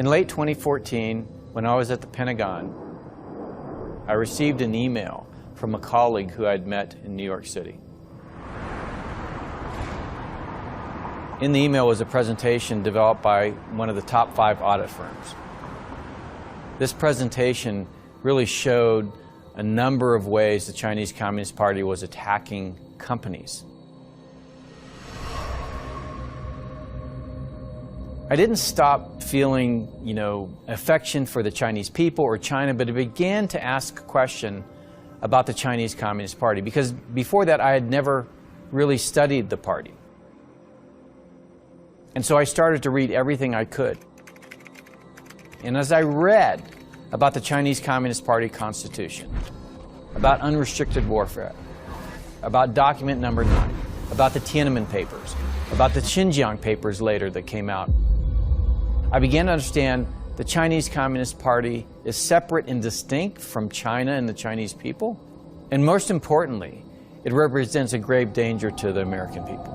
In late 2014, when I was at the Pentagon, I received an email from a colleague who I'd met in New York City. In the email was a presentation developed by one of the top 5 audit firms. This presentation really showed a number of ways the Chinese Communist Party was attacking companies. I didn't stop feeling, affection for the Chinese people or China, but I began to ask a question about the Chinese Communist Party, because before that I had never really studied the party. And so I started to read everything I could. And as I read about the Chinese Communist Party Constitution, about unrestricted warfare, about document number 9, about the Tiananmen Papers, about the Xinjiang Papers later that came out, I began to understand the Chinese Communist Party is separate and distinct from China and the Chinese people. And most importantly, it represents a grave danger to the American people.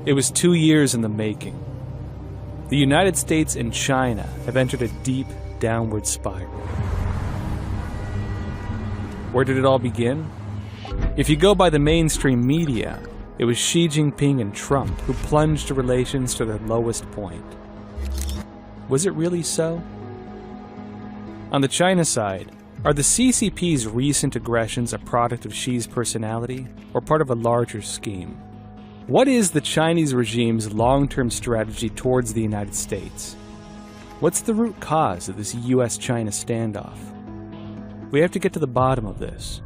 It was 2 years in the making. The United States and China have entered a deep downward spiral. Where did it all begin? If you go by the mainstream media, it was Xi Jinping and Trump who plunged relations to their lowest point. Was it really so? On the China side, are the CCP's recent aggressions a product of Xi's personality or part of a larger scheme? What is the Chinese regime's long-term strategy towards the United States? What's the root cause of this US-China standoff? We have to get to the bottom of this.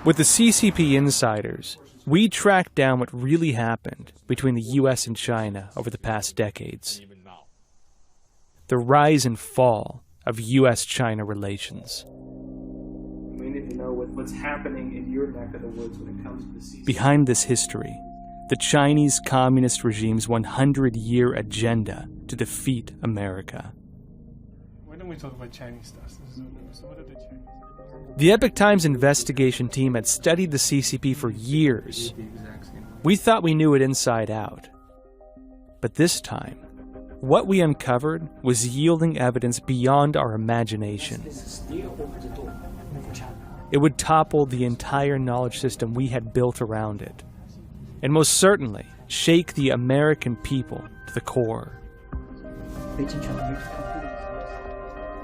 With the CCP insiders, we tracked down what really happened between the US and China over the past decades. The rise and fall of US-China relations. We need to know what's happening in your neck of the woods when it comes to the CCP. Behind this history, the Chinese Communist regime's 100-year agenda to defeat America. Why don't we talk about Chinese stuff? So what are the Chinese? The Epoch Times investigation team had studied the CCP for years. We thought we knew it inside out. But this time, what we uncovered was yielding evidence beyond our imagination. It would topple the entire knowledge system we had built around it, and most certainly shake the American people to the core.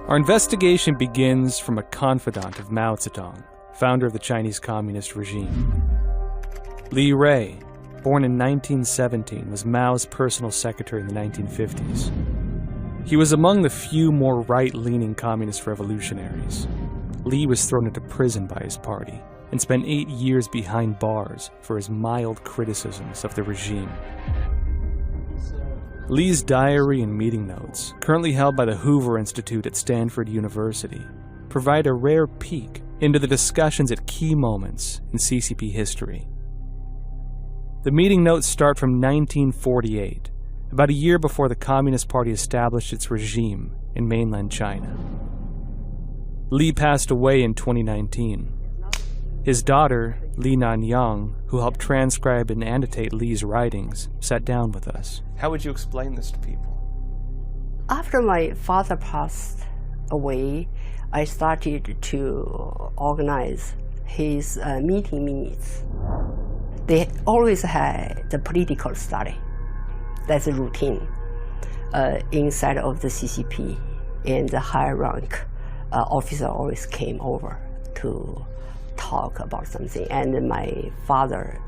Our investigation begins from a confidant of Mao Zedong, founder of the Chinese Communist regime. Li Rui, born in 1917, was Mao's personal secretary in the 1950s. He was among the few more right-leaning communist revolutionaries. Li was thrown into prison by his party and spent 8 years behind bars for his mild criticisms of the regime. Li's diary and meeting notes, currently held by the Hoover Institute at Stanford University, provide a rare peek into the discussions at key moments in CCP history. The meeting notes start from 1948, about a year before the Communist Party established its regime in mainland China. Li passed away in 2019. His daughter, Li Nanyang, who helped transcribe and annotate Li's writings, sat down with us. How would you explain this to people? After my father passed away, I started to organize his meeting minutes. They always had the political study. That's a routine inside of the CCP, and the higher rank officer always came over to talk about something, and my father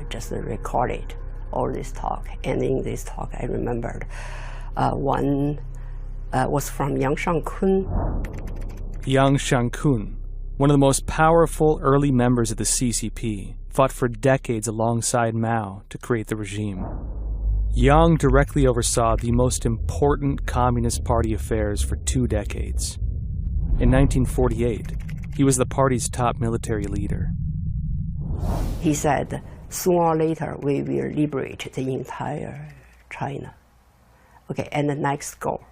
just recorded all this talk. And in this talk, I remembered one was from Yang Shangkun. Yang Shangkun, one of the most powerful early members of the CCP, fought for decades alongside Mao to create the regime. Yang directly oversaw the most important Communist Party affairs for 2 decades. In 1948, he was the party's top military leader. He said, sooner or later we will liberate the entire China. Okay, and the next goal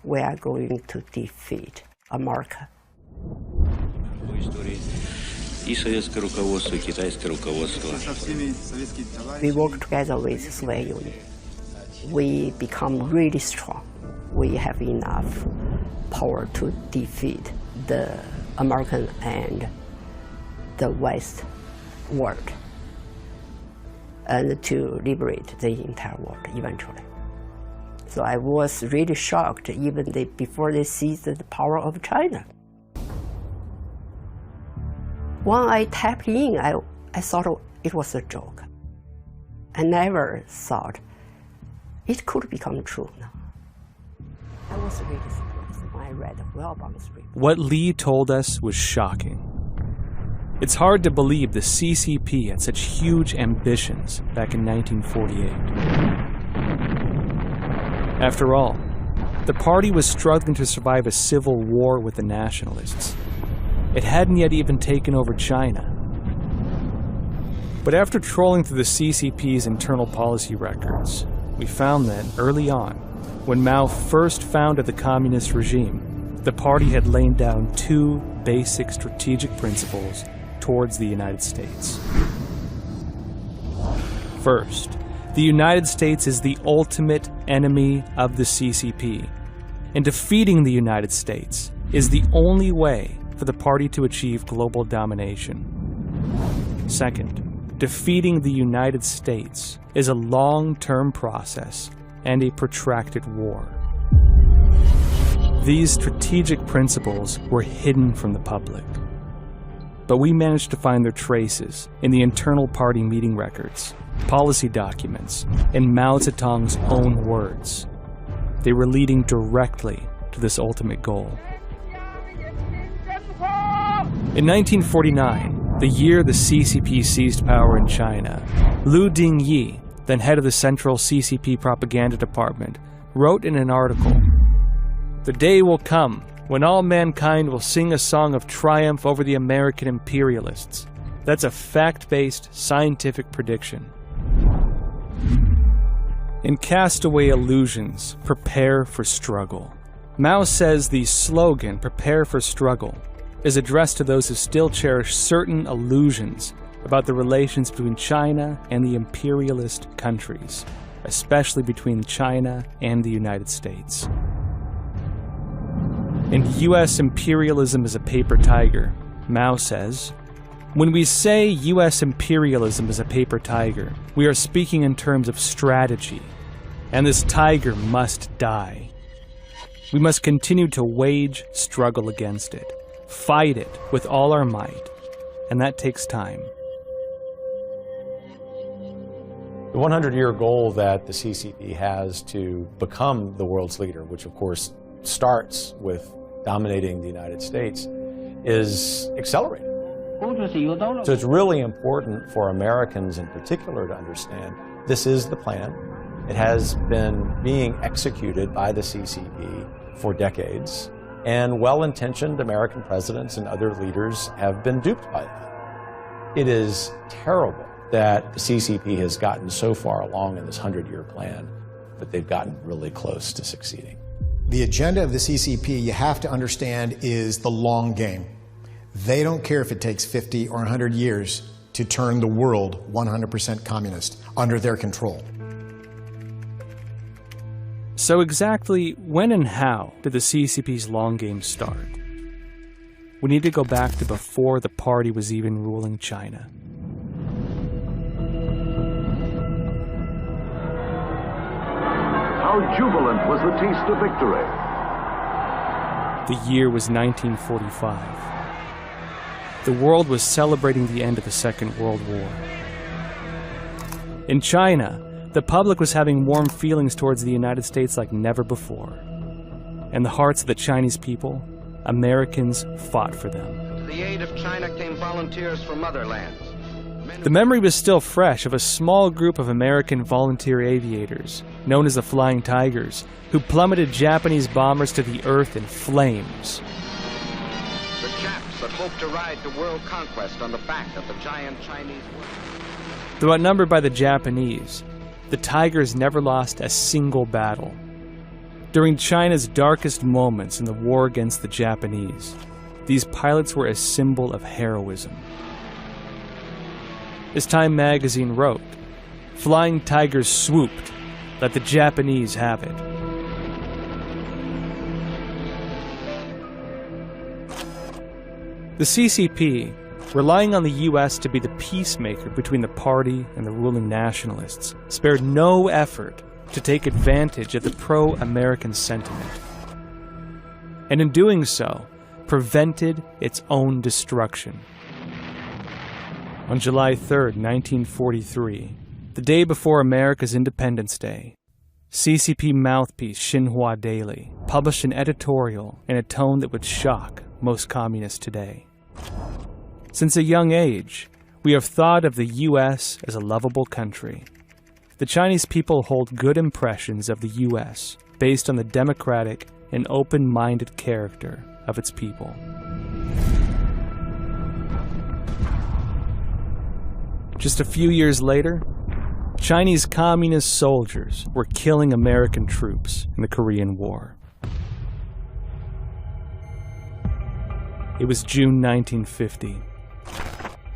we are going to defeat America. We work together with the Soviet Union. We become really strong. We have enough power to defeat the American and the West world and to liberate the entire world eventually. So I was really shocked even before they seized the power of China. When I tapped in, I thought it was a joke. I never thought it could become true now. I was really surprised when I read Wellbaum's report. What Lee told us was shocking. It's hard to believe the CCP had such huge ambitions back in 1948. After all, the party was struggling to survive a civil war with the nationalists. It hadn't yet even taken over China. But after trolling through the CCP's internal policy records, we found that early on, when Mao first founded the communist regime, the party had laid down two basic strategic principles towards the United States. First, the United States is the ultimate enemy of the CCP, and defeating the United States is the only way for the party to achieve global domination. Second, defeating the United States is a long-term process and a protracted war. These strategic principles were hidden from the public, but we managed to find their traces in the internal party meeting records, policy documents, and Mao Zedong's own words. They were leading directly to this ultimate goal. In 1949, the year the CCP seized power in China, Liu Dingyi, then head of the Central CCP Propaganda Department, wrote in an article, "The day will come when all mankind will sing a song of triumph over the American imperialists. That's a fact-based, scientific prediction." In Castaway Illusions, Prepare for Struggle, Mao says the slogan, "Prepare for Struggle," is addressed to those who still cherish certain illusions about the relations between China and the imperialist countries, especially between China and the United States. In U.S. Imperialism is a Paper Tiger, Mao says, "When we say U.S. imperialism is a paper tiger, we are speaking in terms of strategy, and this tiger must die. We must continue to wage struggle against it, fight it with all our might, and that takes time." The 100-year goal that the CCP has to become the world's leader, which of course starts with dominating the United States, is accelerating. So it's really important for Americans in particular to understand this is the plan. It has been being executed by the CCP for decades, and well-intentioned American presidents and other leaders have been duped by that. It is terrible that the CCP has gotten so far along in this 100-year plan, but they've gotten really close to succeeding. The agenda of the CCP, you have to understand, is the long game. They don't care if it takes 50 or 100 years to turn the world 100% communist under their control. So exactly when and how did the CCP's long game start? We need to go back to before the party was even ruling China. How jubilant was the taste of victory. The year was 1945. The world was celebrating the end of the Second World War. In China, the public was having warm feelings towards the United States like never before. In the hearts of the Chinese people, Americans fought for them. To the aid of China came volunteers from other lands. The memory was still fresh of a small group of American volunteer aviators, known as the Flying Tigers, who plummeted Japanese bombers to the earth in flames. The Japs that hoped to ride to world conquest on the back of the giant Chinese world. Though outnumbered by the Japanese, the Tigers never lost a single battle. During China's darkest moments in the war against the Japanese, these pilots were a symbol of heroism. As Time magazine wrote, "Flying Tigers swooped, let the Japanese have it." The CCP, relying on the U.S. to be the peacemaker between the party and the ruling nationalists, spared no effort to take advantage of the pro-American sentiment. And in doing so, prevented its own destruction. On July 3, 1943, the day before America's Independence Day, CCP mouthpiece Xinhua Daily published an editorial in a tone that would shock most communists today. Since a young age, we have thought of the U.S. as a lovable country. The Chinese people hold good impressions of the U.S. based on the democratic and open-minded character of its people. Just a few years later, Chinese communist soldiers were killing American troops in the Korean War. It was June 1950.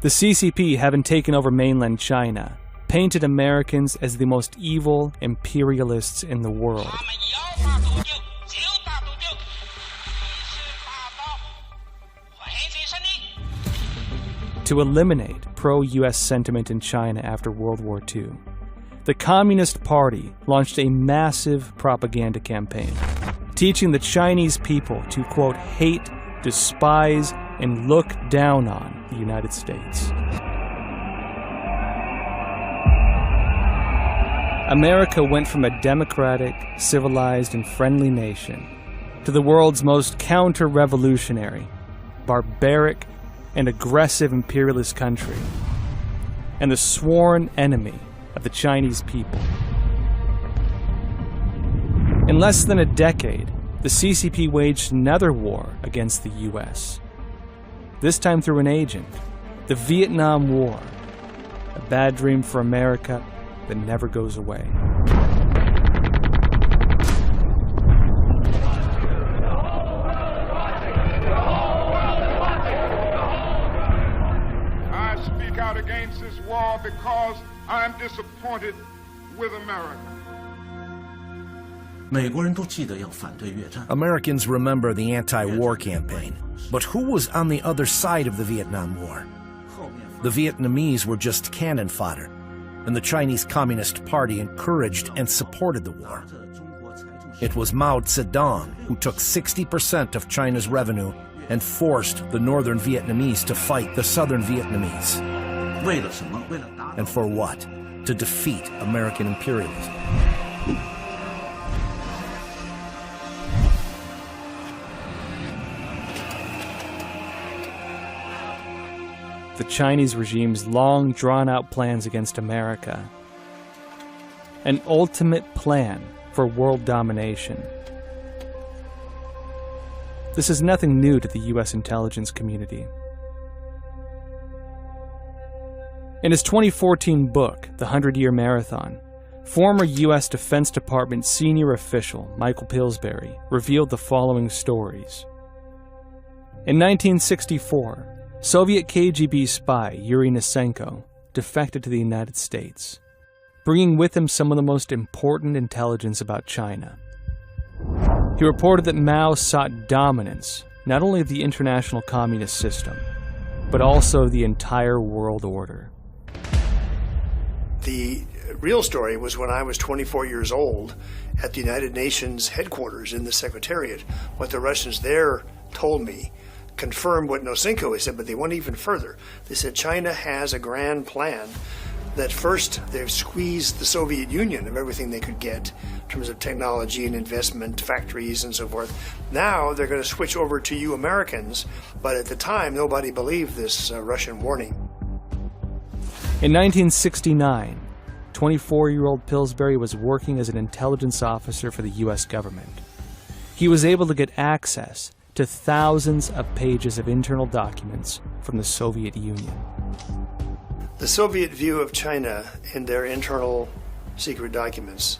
The CCP, having taken over mainland China, painted Americans as the most evil imperialists in the world. To eliminate pro-US sentiment in China after World War II, the Communist Party launched a massive propaganda campaign, teaching the Chinese people to, quote, hate, despise, and look down on the United States. America went from a democratic, civilized, and friendly nation to the world's most counter-revolutionary, barbaric, and aggressive imperialist country, and the sworn enemy of the Chinese people. In less than a decade, the CCP waged another war against the U.S., this time through an agent, the Vietnam War, a bad dream for America that never goes away. I speak out against this war because I'm disappointed with America. Americans remember the anti-war campaign, but who was on the other side of the Vietnam War? The Vietnamese were just cannon fodder, and the Chinese Communist Party encouraged and supported the war. It was Mao Zedong who took 60% of China's revenue and forced the northern Vietnamese to fight the southern Vietnamese. And for what? To defeat American imperialism. The Chinese regime's long drawn-out plans against America. An ultimate plan for world domination. This is nothing new to the U.S. intelligence community. In his 2014 book, The 100-Year Marathon, former U.S. Defense Department senior official Michael Pillsbury revealed the following stories. In 1964, Soviet KGB spy Yuri Nisenko defected to the United States, bringing with him some of the most important intelligence about China. He reported that Mao sought dominance not only of the international communist system, but also the entire world order. The real story was when I was 24 years old at the United Nations headquarters in the Secretariat. What the Russians there told me confirmed what Nosenko had said, but they went even further. They said China has a grand plan that first they've squeezed the Soviet Union of everything they could get in terms of technology and investment, factories and so forth. Now they're going to switch over to you Americans, but at the time nobody believed this Russian warning. In 1969, 24-year-old Pillsbury was working as an intelligence officer for the U.S. government. He was able to get access to thousands of pages of internal documents from the Soviet Union. The Soviet view of China in their internal secret documents,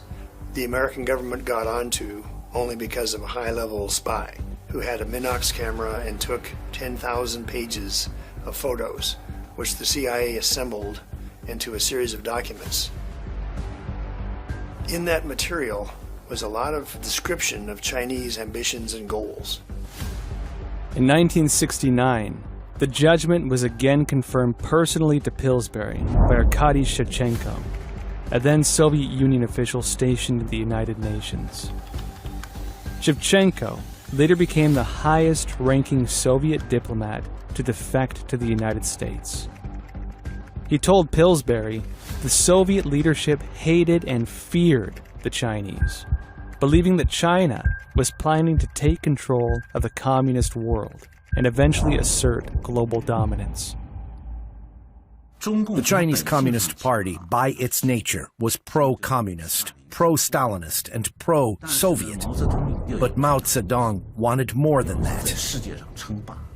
the American government got onto only because of a high-level spy who had a Minox camera and took 10,000 pages of photos, which the CIA assembled into a series of documents. In that material was a lot of description of Chinese ambitions and goals. In 1969, the judgment was again confirmed personally to Pillsbury by Arkady Shevchenko, a then Soviet Union official stationed in the United Nations. Shevchenko later became the highest-ranking Soviet diplomat to defect to the United States. He told Pillsbury the Soviet leadership hated and feared the Chinese, believing that China was planning to take control of the communist world and eventually assert global dominance. The Chinese Communist Party, by its nature, was pro-communist, pro-Stalinist, and pro-Soviet. But Mao Zedong wanted more than that.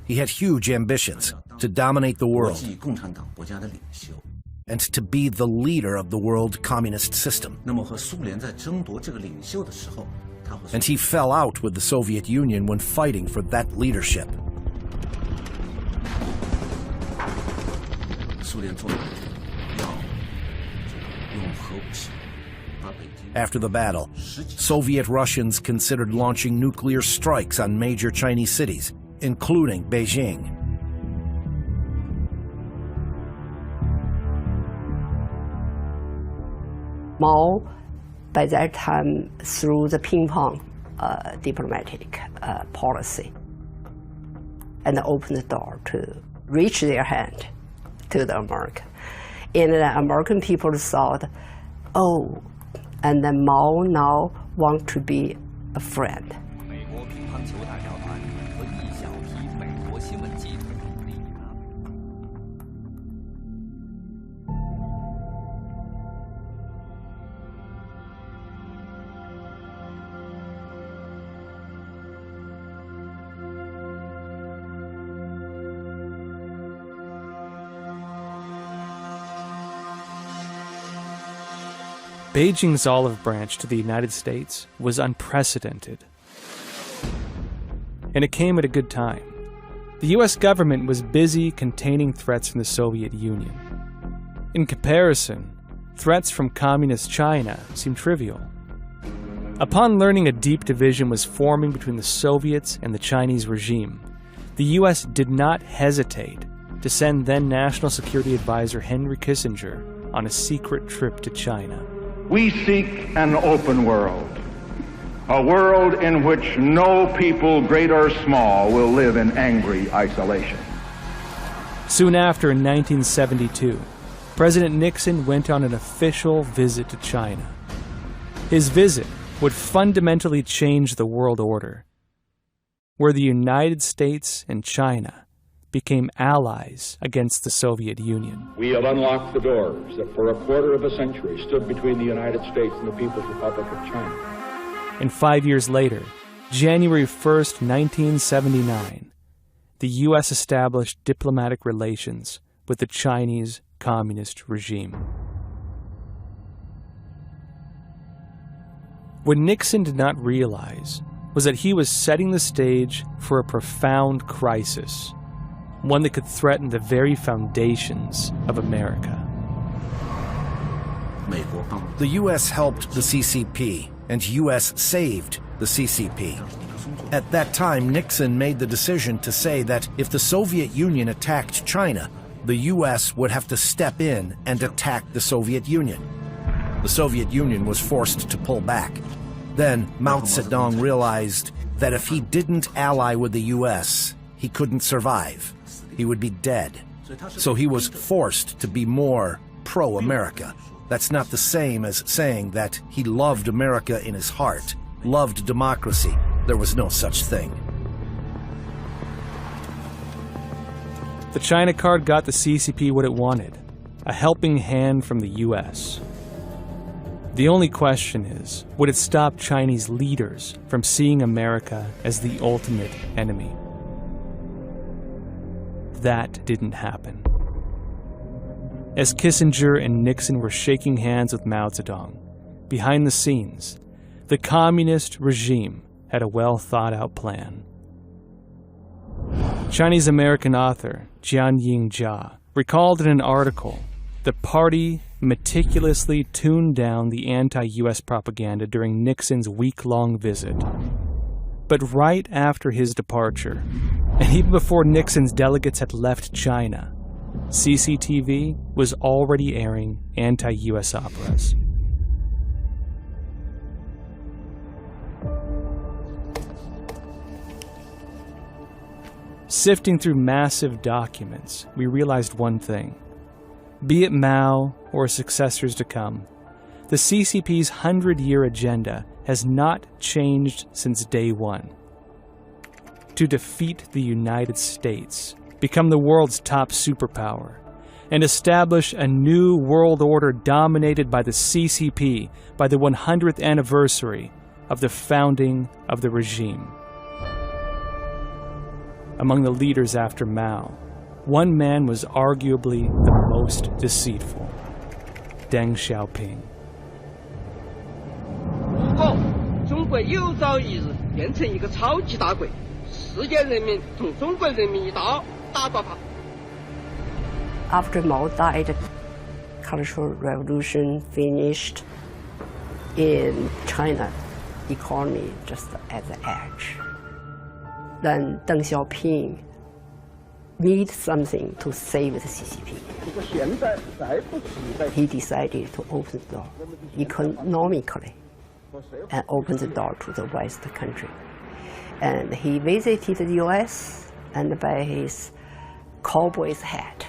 He had huge ambitions to dominate the world and to be the leader of the world communist system. And he fell out with the Soviet Union when fighting for that leadership. After the battle, Soviet Russians considered launching nuclear strikes on major Chinese cities, including Beijing. Mao, by that time, threw the ping-pong diplomatic policy and opened the door to reach their hand to the America. And the American people thought, oh, and then Mao now want to be a friend. Beijing's olive branch to the United States was unprecedented. And it came at a good time. The US government was busy containing threats from the Soviet Union. In comparison, threats from communist China seemed trivial. Upon learning a deep division was forming between the Soviets and the Chinese regime, the US did not hesitate to send then National Security Advisor Henry Kissinger on a secret trip to China. We seek an open world, a world in which no people, great or small, will live in angry isolation. Soon after, in 1972, President Nixon went on an official visit to China. His visit would fundamentally change the world order, where the United States and China became allies against the Soviet Union. We have unlocked the doors that for a quarter of a century stood between the United States and the People's Republic of China. And 5 years later, January 1st, 1979, the U.S. established diplomatic relations with the Chinese Communist regime. What Nixon did not realize was that he was setting the stage for a profound crisis, one that could threaten the very foundations of America. The U.S. helped the CCP, and U.S. saved the CCP. At that time, Nixon made the decision to say that if the Soviet Union attacked China, the U.S. would have to step in and attack the Soviet Union. The Soviet Union was forced to pull back. Then Mao Zedong realized that if he didn't ally with the U.S., he couldn't survive. He would be dead. So he was forced to be more pro-America. That's not the same as saying that he loved America in his heart, loved democracy. There was no such thing. The China card got the CCP what it wanted, a helping hand from the U.S. The only question is, would it stop Chinese leaders from seeing America as the ultimate enemy? That didn't happen. As Kissinger and Nixon were shaking hands with Mao Zedong, behind the scenes, the communist regime had a well-thought-out plan. Chinese-American author Jianying Jia recalled in an article, the party meticulously tuned down the anti-US propaganda during Nixon's week-long visit. But right after his departure, and even before Nixon's delegates had left China, CCTV was already airing anti-US operas. Sifting through massive documents, we realized one thing. Be it Mao or successors to come, the CCP's 100-year agenda has not changed since day one. To defeat the United States, become the world's top superpower, and establish a new world order dominated by the CCP by the 100th anniversary of the founding of the regime. Among the leaders after Mao, one man was arguably the most deceitful, Deng Xiaoping. 如果中国有朝一日变成一个超级大国，世界人民同中国人民一道打倒它。 After Mao died, Cultural Revolution finished in China, economy just at the edge. Then Deng Xiaoping need something to save the CCP. He decided to open the door economically and open the door to the West country. And he visited the US and by his cowboy's hat.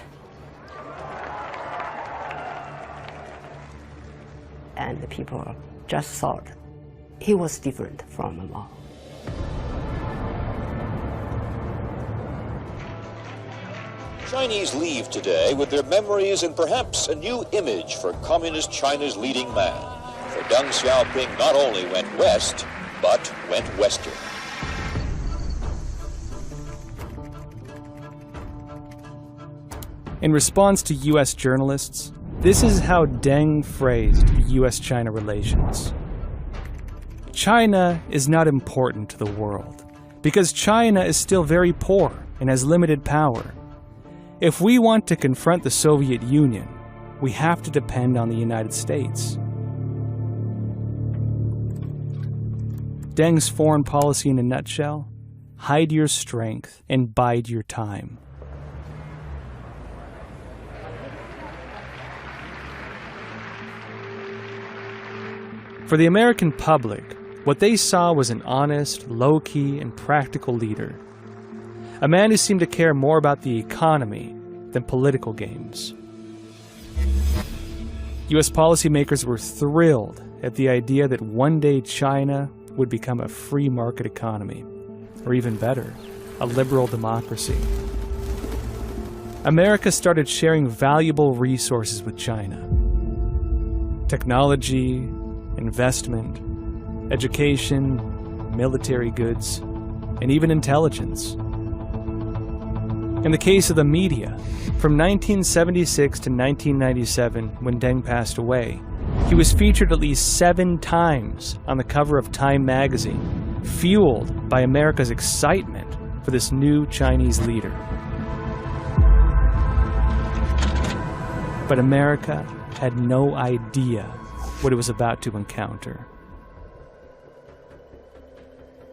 And the people just thought he was different from Mao. Chinese leave today with their memories and perhaps a new image for Communist China's leading man. For Deng Xiaoping not only went west, but went western. In response to US journalists, this is how Deng phrased US-China relations. China is not important to the world, because China is still very poor and has limited power. If we want to confront the Soviet Union, we have to depend on the United States. Deng's foreign policy in a nutshell: hide your strength and bide your time. For the American public, what they saw was an honest, low-key, and practical leader. A man who seemed to care more about the economy than political games. US policymakers were thrilled at the idea that one day China would become a free market economy, or even better, a liberal democracy. America started sharing valuable resources with China. Technology, investment, education, military goods, and even intelligence. In the case of the media, from 1976 to 1997, when Deng passed away, he was featured at least 7 times on the cover of Time magazine, fueled by America's excitement for this new Chinese leader. But America had no idea what it was about to encounter.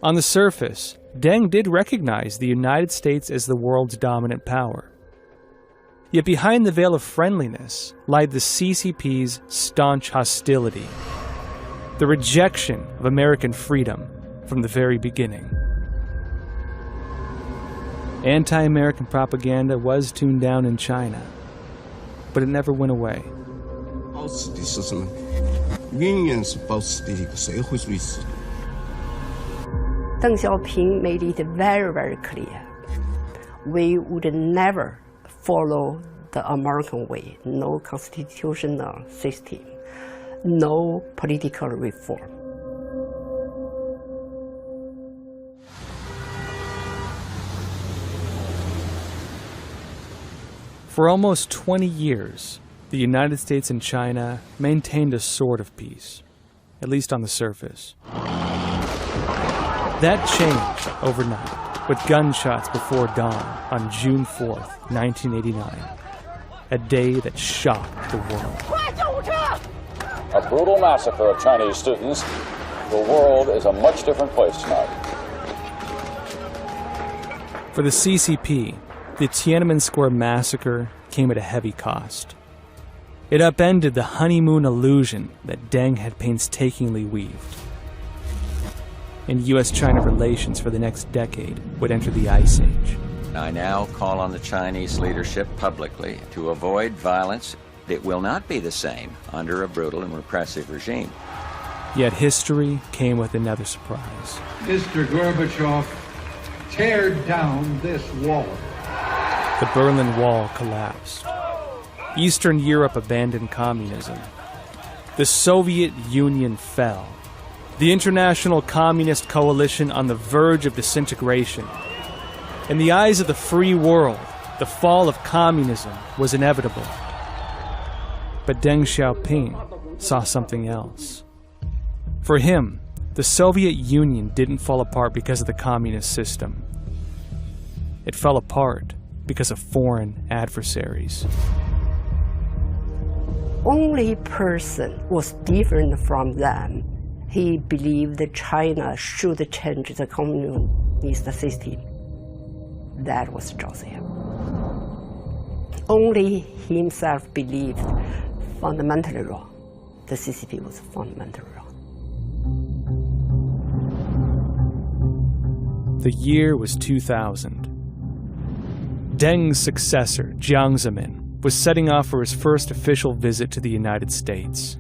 On the surface, Deng did recognize the United States as the world's dominant power. Yet behind the veil of friendliness lied the CCP's staunch hostility, the rejection of American freedom from the very beginning. Anti-American propaganda was tuned down in China, but it never went away. 保持的是什么？永远是保持的一个社会主义制度。 Deng Xiaoping made it very, very clear. We would never follow the American way. No constitutional system, no political reform. For almost 20 years, the United States and China maintained a sort of peace, at least on the surface. That changed overnight with gunshots before dawn on June 4th, 1989, a day that shocked the world. A brutal massacre of Chinese students. The world is a much different place tonight. For the CCP, the Tiananmen Square massacre came at a heavy cost. It upended the honeymoon illusion that Deng had painstakingly weaved. And U.S.-China relations for the next decade would enter the Ice Age. I now call on the Chinese leadership publicly to avoid violence. It will not be the same under a brutal and repressive regime. Yet history came with another surprise. Mr. Gorbachev, tear down this wall. The Berlin Wall collapsed. Eastern Europe abandoned communism. The Soviet Union fell. The international communist coalition on the verge of disintegration. In the eyes of the free world, the fall of communism was inevitable. But Deng Xiaoping saw something else. For him, the Soviet Union didn't fall apart because of the communist system. It fell apart because of foreign adversaries. Only person was different from them. He believed that China should change the communist system. That was Joseph. Only himself believed fundamentally wrong. The CCP was fundamentally wrong. The year was 2000. Deng's successor, Jiang Zemin, was setting off for his first official visit to the United States.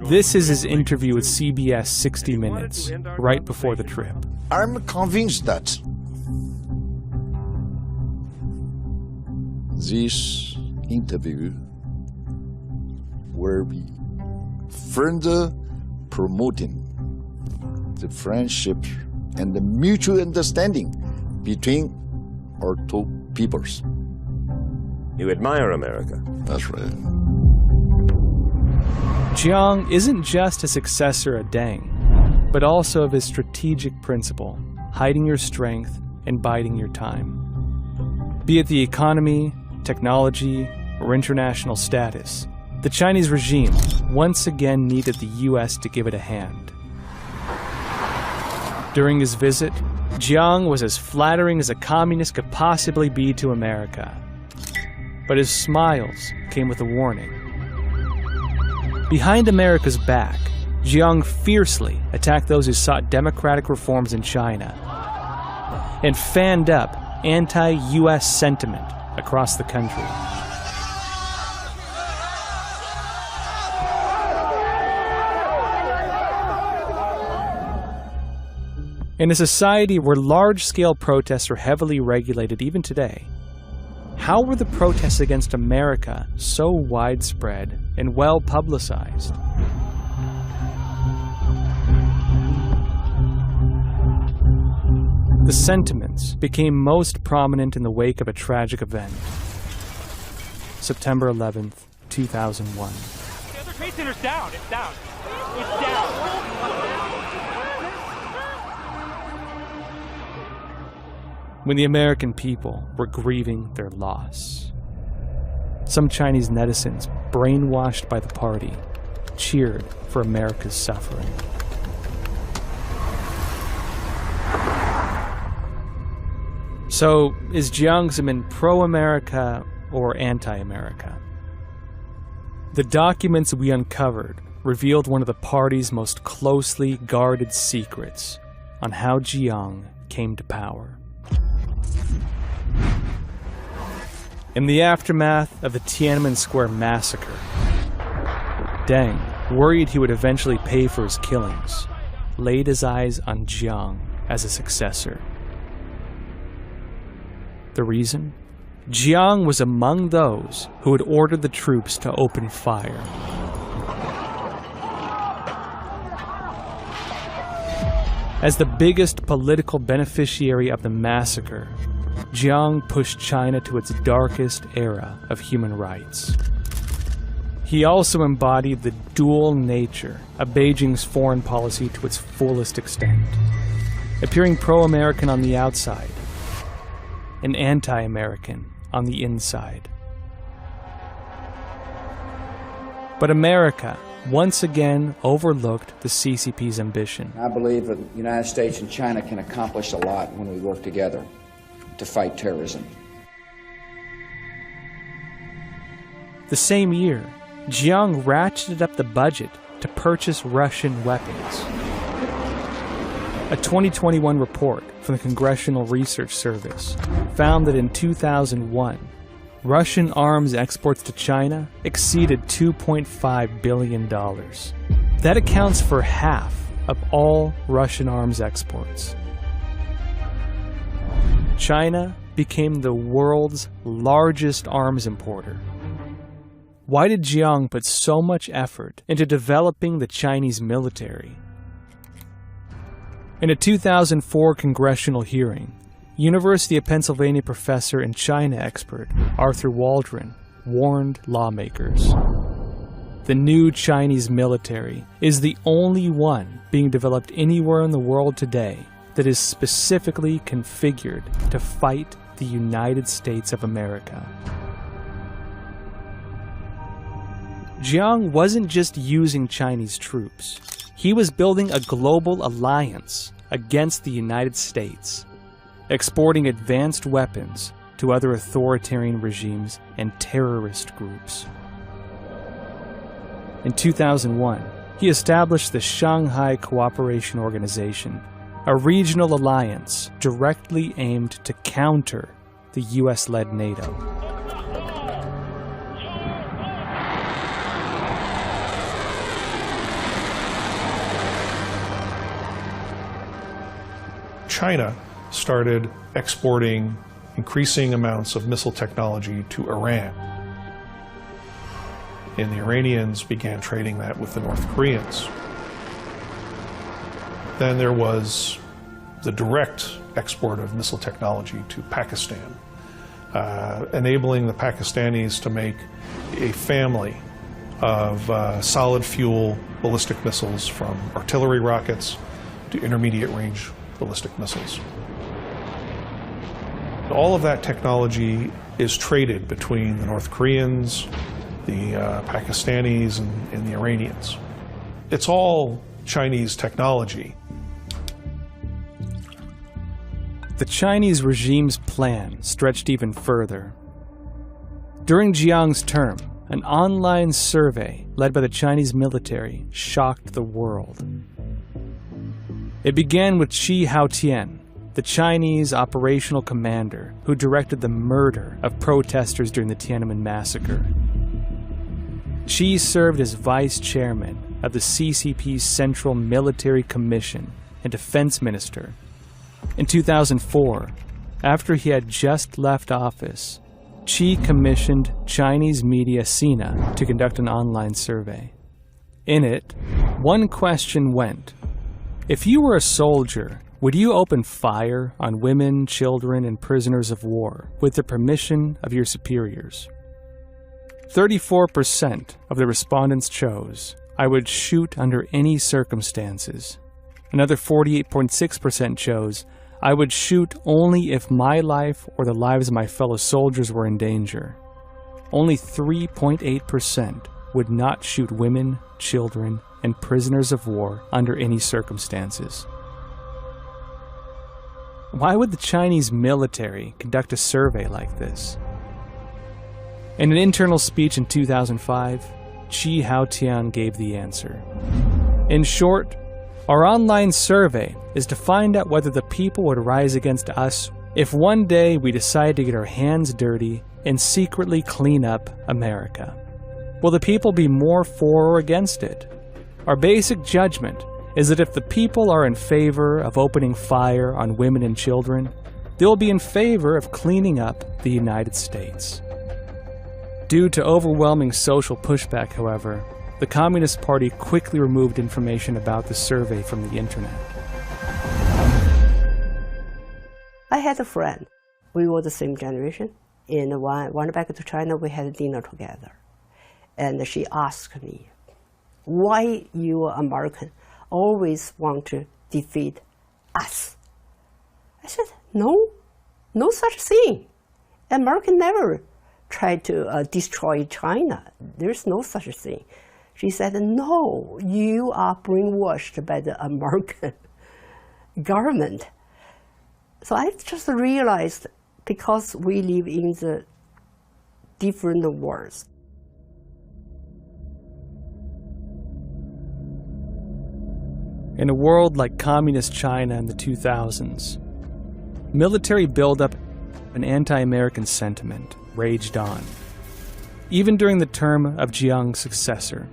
This is his interview with CBS 60 Minutes, right before the trip. I'm convinced that this interview will be further promoting the friendship and the mutual understanding between our two peoples. You admire America. That's right. Jiang isn't just a successor of Deng, but also of his strategic principle, hiding your strength and biding your time. Be it the economy, technology, or international status, the Chinese regime once again needed the U.S. to give it a hand. During his visit, Jiang was as flattering as a communist could possibly be to America. But his smiles came with a warning. Behind America's back, Jiang fiercely attacked those who sought democratic reforms in China and fanned up anti-U.S. sentiment across the country. In a society where large-scale protests are heavily regulated even today, how were the protests against America so widespread and well-publicized? The sentiments became most prominent in the wake of a tragic event. September 11th, 2001. The other trade center's down. It's down. It's down. When the American people were grieving their loss, some Chinese netizens, brainwashed by the party, cheered for America's suffering. So, is Jiang Zemin pro-America or anti-America? The documents we uncovered revealed one of the party's most closely guarded secrets on how Jiang came to power. In the aftermath of the Tiananmen Square massacre, Deng, worried he would eventually pay for his killings, laid his eyes on Jiang as a successor. The reason? Jiang was among those who had ordered the troops to open fire. As the biggest political beneficiary of the massacre, Jiang pushed China to its darkest era of human rights. He also embodied the dual nature of Beijing's foreign policy to its fullest extent. appearing pro-American on the outside and anti-American on the inside. But America once again overlooked the CCP's ambition. I believe that the United States and China can accomplish a lot when we work together to fight terrorism. The same year, Jiang ratcheted up the budget to purchase Russian weapons. A 2021 report from the Congressional Research Service found that in 2001, Russian arms exports to China exceeded $2.5 billion. That accounts for half of all Russian arms exports. China became the world's largest arms importer. Why did Jiang put so much effort into developing the Chinese military? In a 2004 congressional hearing, University of Pennsylvania professor and China expert Arthur Waldron warned lawmakers. The new Chinese military is the only one being developed anywhere in the world today that is specifically configured to fight the United States of America. Jiang wasn't just using Chinese troops. He was building a global alliance against the United States, exporting advanced weapons to other authoritarian regimes and terrorist groups. In 2001, he established the Shanghai Cooperation Organization, a regional alliance directly aimed to counter the US-led NATO. China started exporting increasing amounts of missile technology to Iran. And the Iranians began trading that with the North Koreans. Then there was the direct export of missile technology to Pakistan, enabling the Pakistanis to make a family of solid fuel ballistic missiles, from artillery rockets to intermediate range ballistic missiles. All of that technology is traded between the North Koreans, the Pakistanis, and the Iranians. It's all Chinese technology. The Chinese regime's plan stretched even further. During Jiang's term, an online survey led by the Chinese military shocked the world. It began with Chi Haotian, the Chinese operational commander who directed the murder of protesters during the Tiananmen massacre. Chi served as vice chairman of the CCP's Central Military Commission and defense minister. In 2004, after he had just left office, Chi commissioned Chinese media Sina to conduct an online survey. In it, one question went: if you were a soldier, would you open fire on women, children, and prisoners of war with the permission of your superiors? 34% of the respondents chose, I would shoot under any circumstances. Another 48.6% chose, I would shoot only if my life or the lives of my fellow soldiers were in danger. Only 3.8% would not shoot women, children, and prisoners of war under any circumstances. Why would the Chinese military conduct a survey like this? In an internal speech in 2005, Chi Haotian gave the answer. In short, our online survey is to find out whether the people would rise against us if one day we decide to get our hands dirty and secretly clean up America. Will the people be more for or against it? Our basic judgment is that if the people are in favor of opening fire on women and children, they will be in favor of cleaning up the United States. Due to overwhelming social pushback, however, the Communist Party quickly removed information about the survey from the internet. I had a friend. We were the same generation. And went back to China, we had dinner together. And she asked me, why you American always want to defeat us, I said, no such thing. America never tried to destroy China. There's no such thing. She said, no, you are brainwashed by the American government. So I just realized, because we live in the different worlds. In a world like communist China in the 2000s, military buildup and anti-American sentiment raged on, even during the term of Jiang's successor.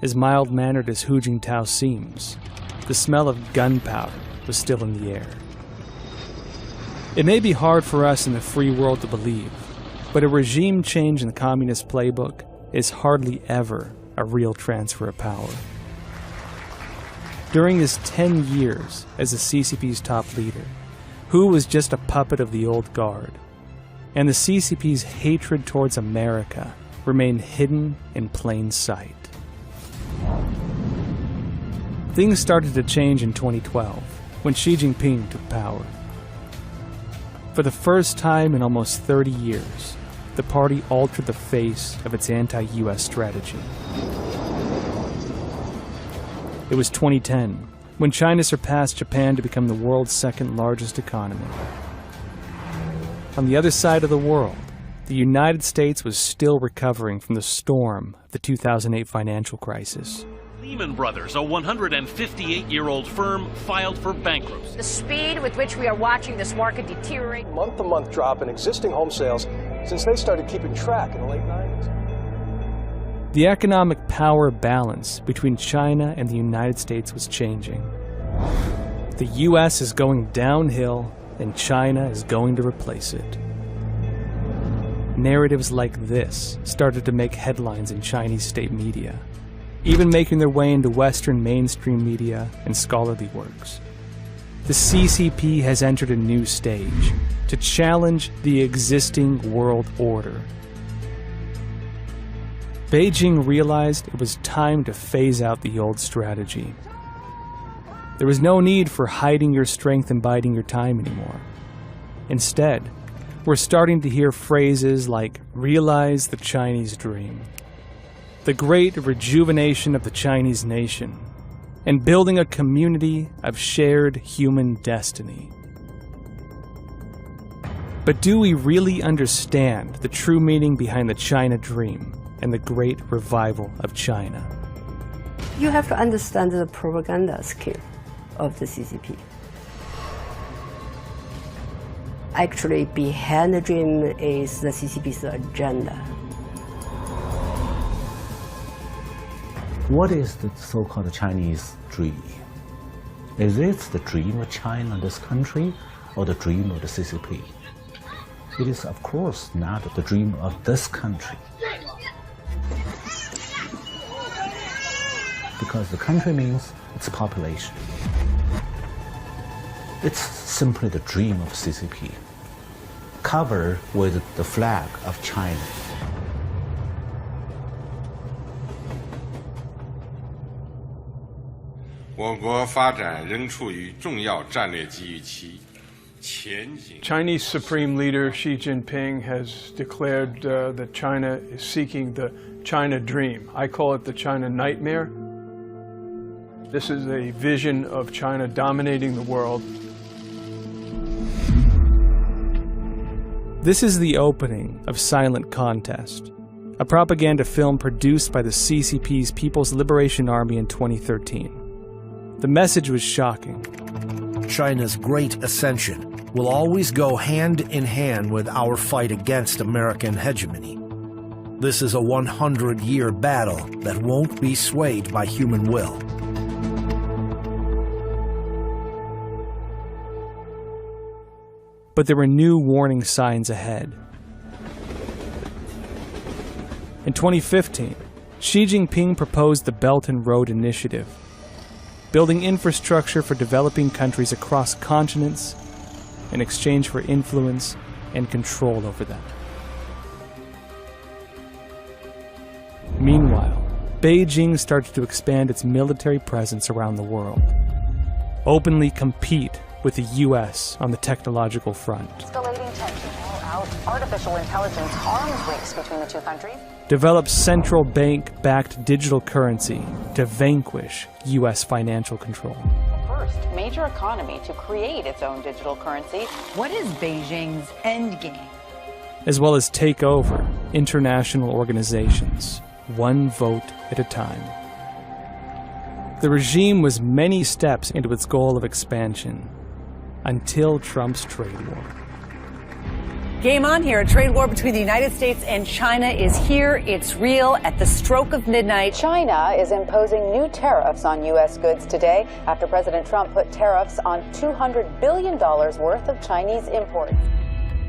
As mild-mannered as Hu Jintao seems, the smell of gunpowder was still in the air. It may be hard for us in the free world to believe, but a regime change in the communist playbook is hardly ever a real transfer of power. During his 10 years as the CCP's top leader, Hu was just a puppet of the old guard, and the CCP's hatred towards America remained hidden in plain sight. Things started to change in 2012, when Xi Jinping took power. For the first time in almost 30 years, the party altered the face of its anti-US strategy. It was 2010, when China surpassed Japan to become the world's second largest economy. On the other side of the world, the United States was still recovering from the storm of the 2008 financial crisis. Lehman Brothers, a 158-year-old firm, filed for bankruptcy. The speed with which we are watching this market deteriorate. Month-to-month drop in existing home sales since they started keeping track in the late 90s. The economic power balance between China and the United States was changing. The US is going downhill, and China is going to replace it. Narratives like this started to make headlines in Chinese state media, even making their way into Western mainstream media and scholarly works. The CCP has entered a new stage to challenge the existing world order. Beijing realized it was time to phase out the old strategy. There was no need for hiding your strength and biding your time anymore. Instead, we're starting to hear phrases like "realize the Chinese dream," the great rejuvenation of the Chinese nation, and building a community of shared human destiny. But do we really understand the true meaning behind the China dream and the great revival of China? You have to understand the propaganda skill of the CCP. Actually, behind the dream is the CCP's agenda. What is the so-called Chinese dream? Is it the dream of China, this country, or the dream of the CCP? It is, of course, not the dream of this country. Because the country means its population. It's simply the dream of CCP, covered with the flag of China. Chinese Supreme Leader Xi Jinping has declared that China is seeking the China dream. I call it the China nightmare. This is a vision of China dominating the world. This is the opening of Silent Contest, a propaganda film produced by the CCP's People's Liberation Army in 2013. The message was shocking. China's great ascension will always go hand in hand with our fight against American hegemony. This is a 100-year battle that won't be swayed by human will. But there were new warning signs ahead. In 2015, Xi Jinping proposed the Belt and Road Initiative, building infrastructure for developing countries across continents in exchange for influence and control over them. Meanwhile, Beijing started to expand its military presence around the world. openly compete with the US on the technological front. Escalating tension all out artificial intelligence arms race between the two countries. Develop central bank-backed digital currency to vanquish US financial control. First major economy to create its own digital currency. What is Beijing's endgame? As well as take over international organizations, one vote at a time. The regime was many steps into its goal of expansion, until Trump's trade war. Game on here. A trade war between the United States and China is here. It's real. At the stroke of midnight, China is imposing new tariffs on U.S. goods today after President Trump put tariffs on $200 billion worth of Chinese imports.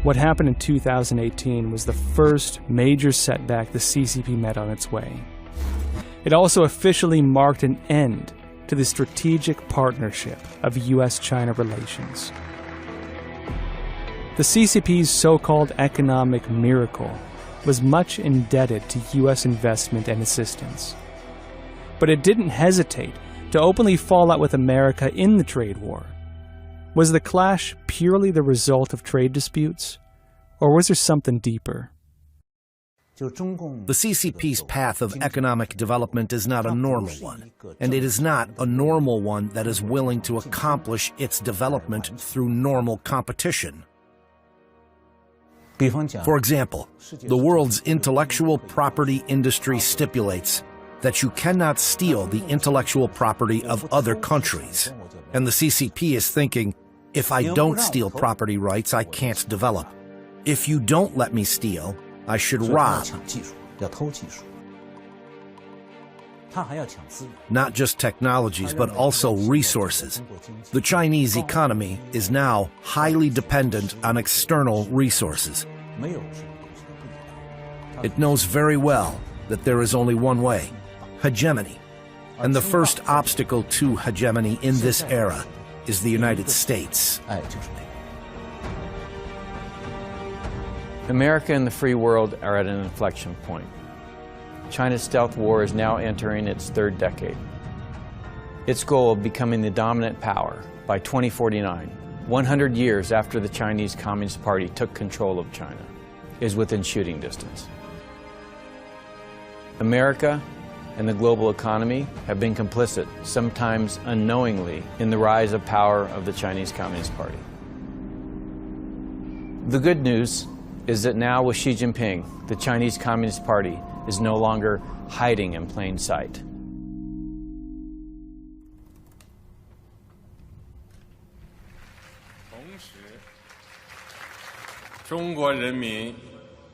What happened in 2018 was the first major setback the CCP met on its way. It also officially marked an end to the strategic partnership of U.S.-China relations. The CCP's so-called economic miracle was much indebted to U.S. investment and assistance. But it didn't hesitate to openly fall out with America in the trade war. Was the clash purely the result of trade disputes, or was there something deeper? The CCP's path of economic development is not a normal one, and it is not a normal one that is willing to accomplish its development through normal competition. For example, the world's intellectual property industry stipulates that you cannot steal the intellectual property of other countries, and the CCP is thinking, if I don't steal property rights, I can't develop. If you don't let me steal, I should rob. Not just technologies, but also resources. The Chinese economy is now highly dependent on external resources. It knows very well that there is only one way, hegemony. And the first obstacle to hegemony in this era is the United States. America and the free world are at an inflection point. China's stealth war is now entering its third decade. Its goal of becoming the dominant power by 2049, 100 years after the Chinese Communist Party took control of China, is within shooting distance. America and the global economy have been complicit, sometimes unknowingly, in the rise of power of the Chinese Communist Party. The good news is that now with Xi Jinping, the Chinese Communist Party is no longer hiding in plain sight. 中国人民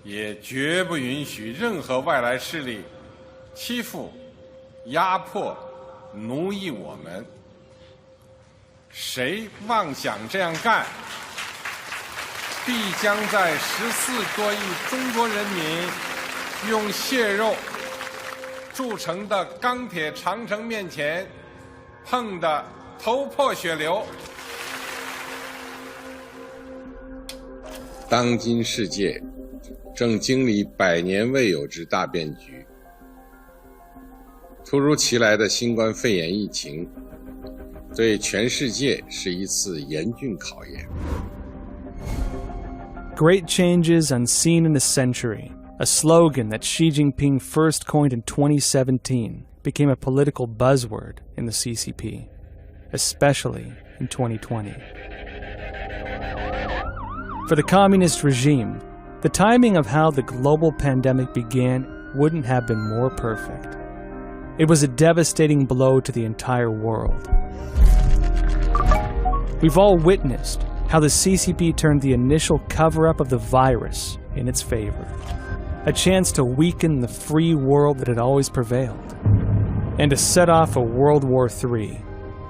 也绝不允许任何外来势力欺负、压迫、奴役我们。谁妄想这样干，必将在14多亿中国人民用血肉铸成的钢铁长城面前碰得头破血流。当今世界正经历100年未有之大变局，突如其来的新冠肺炎疫情对全世界是一次严峻考验。Great changes unseen in a century, a slogan that Xi Jinping first coined in 2017, became a political buzzword in the CCP, especially in 2020. For the communist regime, the timing of how the global pandemic began wouldn't have been more perfect. It was a devastating blow to the entire world. We've all witnessed how the CCP turned the initial cover-up of the virus in its favor, a chance to weaken the free world that had always prevailed, and to set off a World War III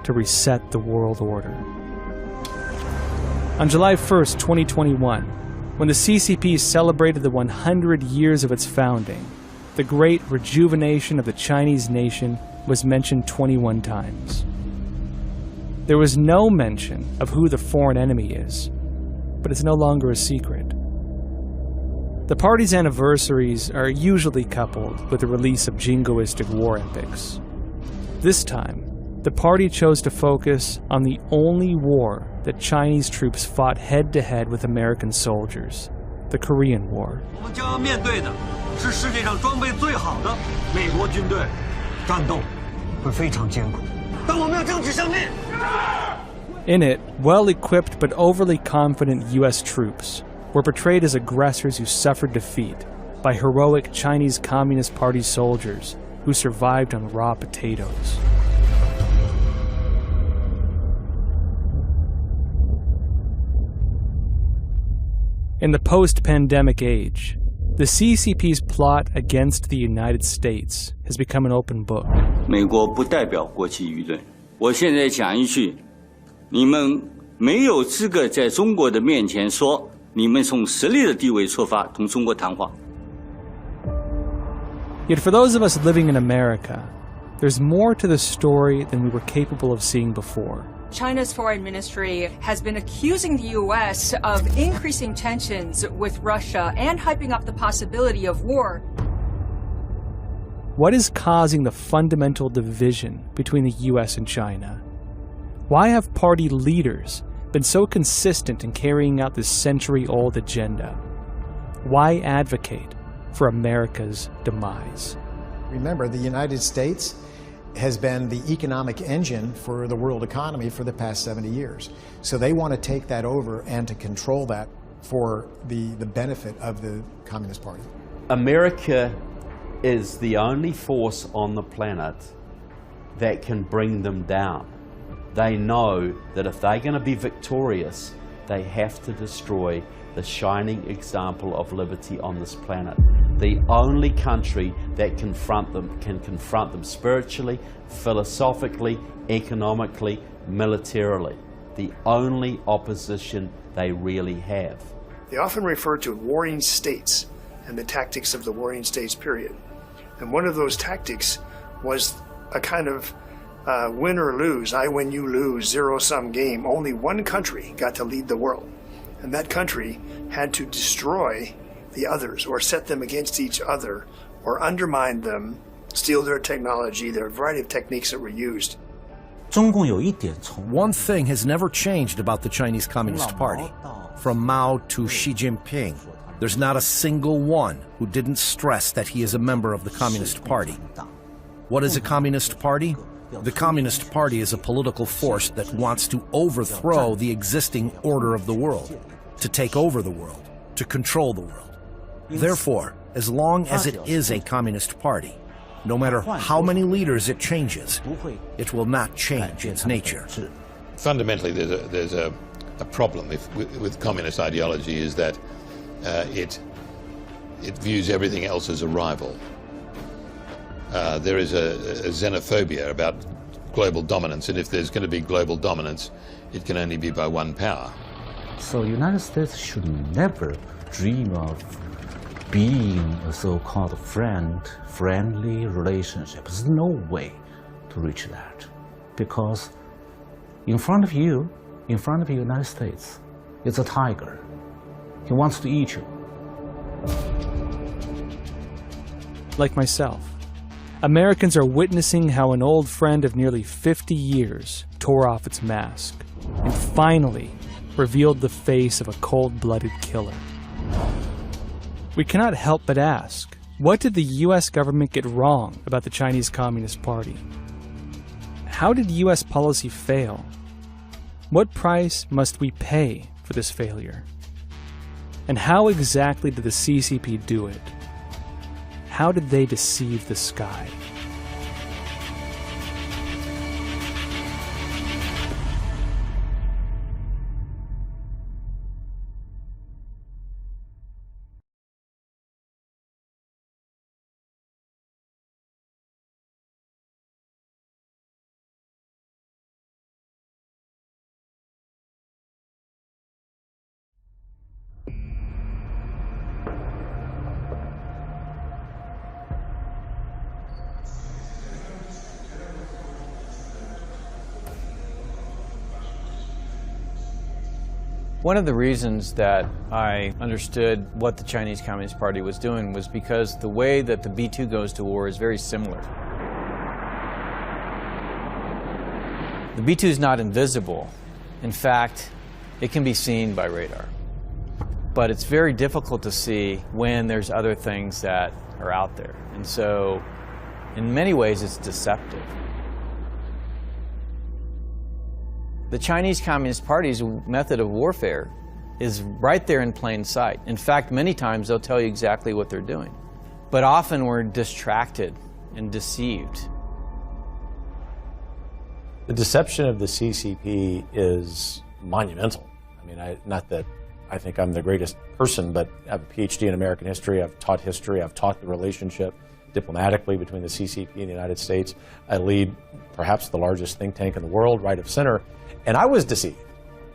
to reset the world order. On July 1st, 2021, when the CCP celebrated the 100 years of its founding, the great rejuvenation of the Chinese nation was mentioned 21 times. There was no mention of who the foreign enemy is, but it's no longer a secret. The party's anniversaries are usually coupled with the release of jingoistic war epics. This time, the party chose to focus on the only war that Chinese troops fought head-to-head with American soldiers, the Korean War. 我们将要面对的是世界上装备最好的美国军队，战斗会非常艰苦，但我们要争取胜利。 In it, well-equipped but overly confident U.S. troops were portrayed as aggressors who suffered defeat by heroic Chinese Communist Party soldiers who survived on raw potatoes. In the post-pandemic age, the CCP's plot against the United States has become an open book. 美国不代表国际舆论。我现在讲一句，你们没有资格在中国的面前说你们从实力的地位出发同中国谈话。 Yet for those of us living in America, there's more to the story than we were capable of seeing before. China's foreign ministry has been accusing the U.S. of increasing tensions with Russia and hyping up the possibility of war. What is causing the fundamental division between the U.S. and China? Why have party leaders been so consistent in carrying out this century-old agenda? Why advocate for America's demise? Remember, the United States has been the economic engine for the world economy for the past 70 years. So they want to take that over and to control that for the benefit of the Communist Party. America is the only force on the planet that can bring them down. They know that if they're going to be victorious, they have to destroy the shining example of liberty on this planet. The only country that can confront them spiritually, philosophically, economically, militarily. The only opposition they really have. They often refer to warring states and the tactics of the warring states period. And one of those tactics was a kind of win or lose, I win, you lose, zero-sum game. Only one country got to lead the world. And that country had to destroy the others or set them against each other or undermine them, steal their technology. There are a variety of techniques that were used. One thing has never changed about the Chinese Communist Party. From Mao to Xi Jinping, there's not a single one who didn't stress that he is a member of the Communist Party. What is a Communist Party? The Communist Party is a political force that wants to overthrow the existing order of the world, to take over the world, to control the world. Therefore, as long as it is a Communist Party, no matter how many leaders it changes, it will not change its nature. Fundamentally, there's a problem with communist ideology is that it views everything else as a rival. There is a xenophobia about global dominance, and if there's going to be global dominance, it can only be by one power. So the United States should never dream of being a so-called friendly relationship. There's no way to reach that. Because in front of you, the United States, is a tiger. He wants to eat you. Like myself, Americans are witnessing how an old friend of nearly 50 years tore off its mask and finally revealed the face of a cold-blooded killer. We cannot help but ask, what did the U.S. government get wrong about the Chinese Communist Party? How did U.S. policy fail? What price must we pay for this failure? And how exactly did the CCP do it? How did they deceive the sky? One of the reasons that I understood what the Chinese Communist Party was doing was because the way that the B-2 goes to war is very similar. The B-2 is not invisible. In fact, it can be seen by radar. But it's very difficult to see when there's other things that are out there. And so, in many ways, it's deceptive. The Chinese Communist Party's method of warfare is right there in plain sight. In fact, many times they'll tell you exactly what they're doing. But often we're distracted and deceived. The deception of the CCP is monumental. I mean, not that I think I'm the greatest person, but I have a PhD in American history. I've taught history. I've taught the relationship diplomatically between the CCP and the United States. I lead perhaps the largest think tank in the world, right of center, and I was deceived.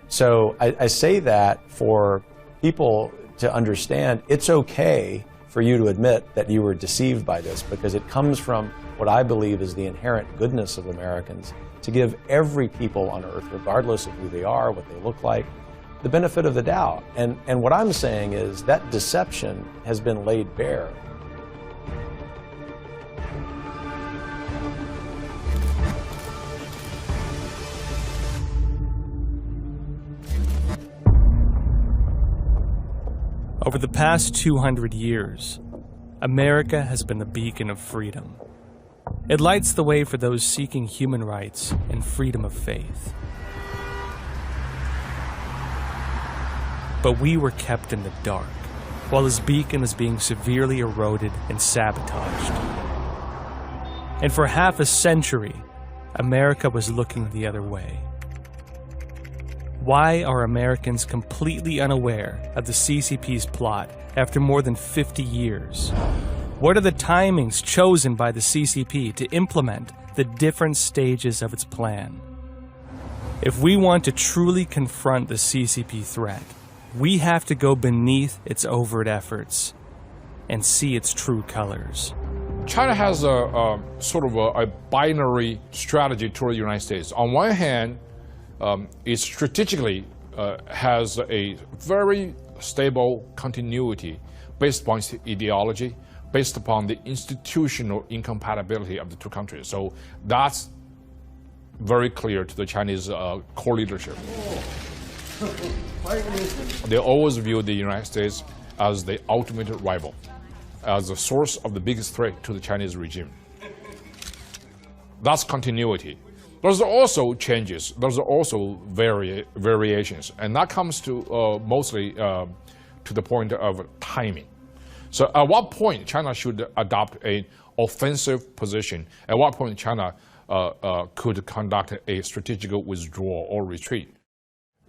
So I say that for people to understand it's okay for you to admit that you were deceived by this, because it comes from what I believe is the inherent goodness of Americans to give every people on earth, regardless of who they are, what they look like, the benefit of the doubt. And what I'm saying is that deception has been laid bare. Over the past 200 years, America has been the beacon of freedom. It lights the way for those seeking human rights and freedom of faith. But we were kept in the dark, while this beacon was being severely eroded and sabotaged. And for half a century, America was looking the other way. Why are Americans completely unaware of the CCP's plot after more than 50 years? What are the timings chosen by the CCP to implement the different stages of its plan? If we want to truly confront the CCP threat, we have to go beneath its overt efforts and see its true colors. China has a sort of a binary strategy toward the United States. On one hand, it strategically has a very stable continuity based upon its ideology, based upon the institutional incompatibility of the two countries. So that's very clear to the Chinese core leadership. They always view the United States as the ultimate rival, as the source of the biggest threat to the Chinese regime. That's continuity. There's also changes, there's also variations, and that comes to mostly to the point of timing. So at what point China should adopt an offensive position? At what point China could conduct a strategic withdrawal or retreat?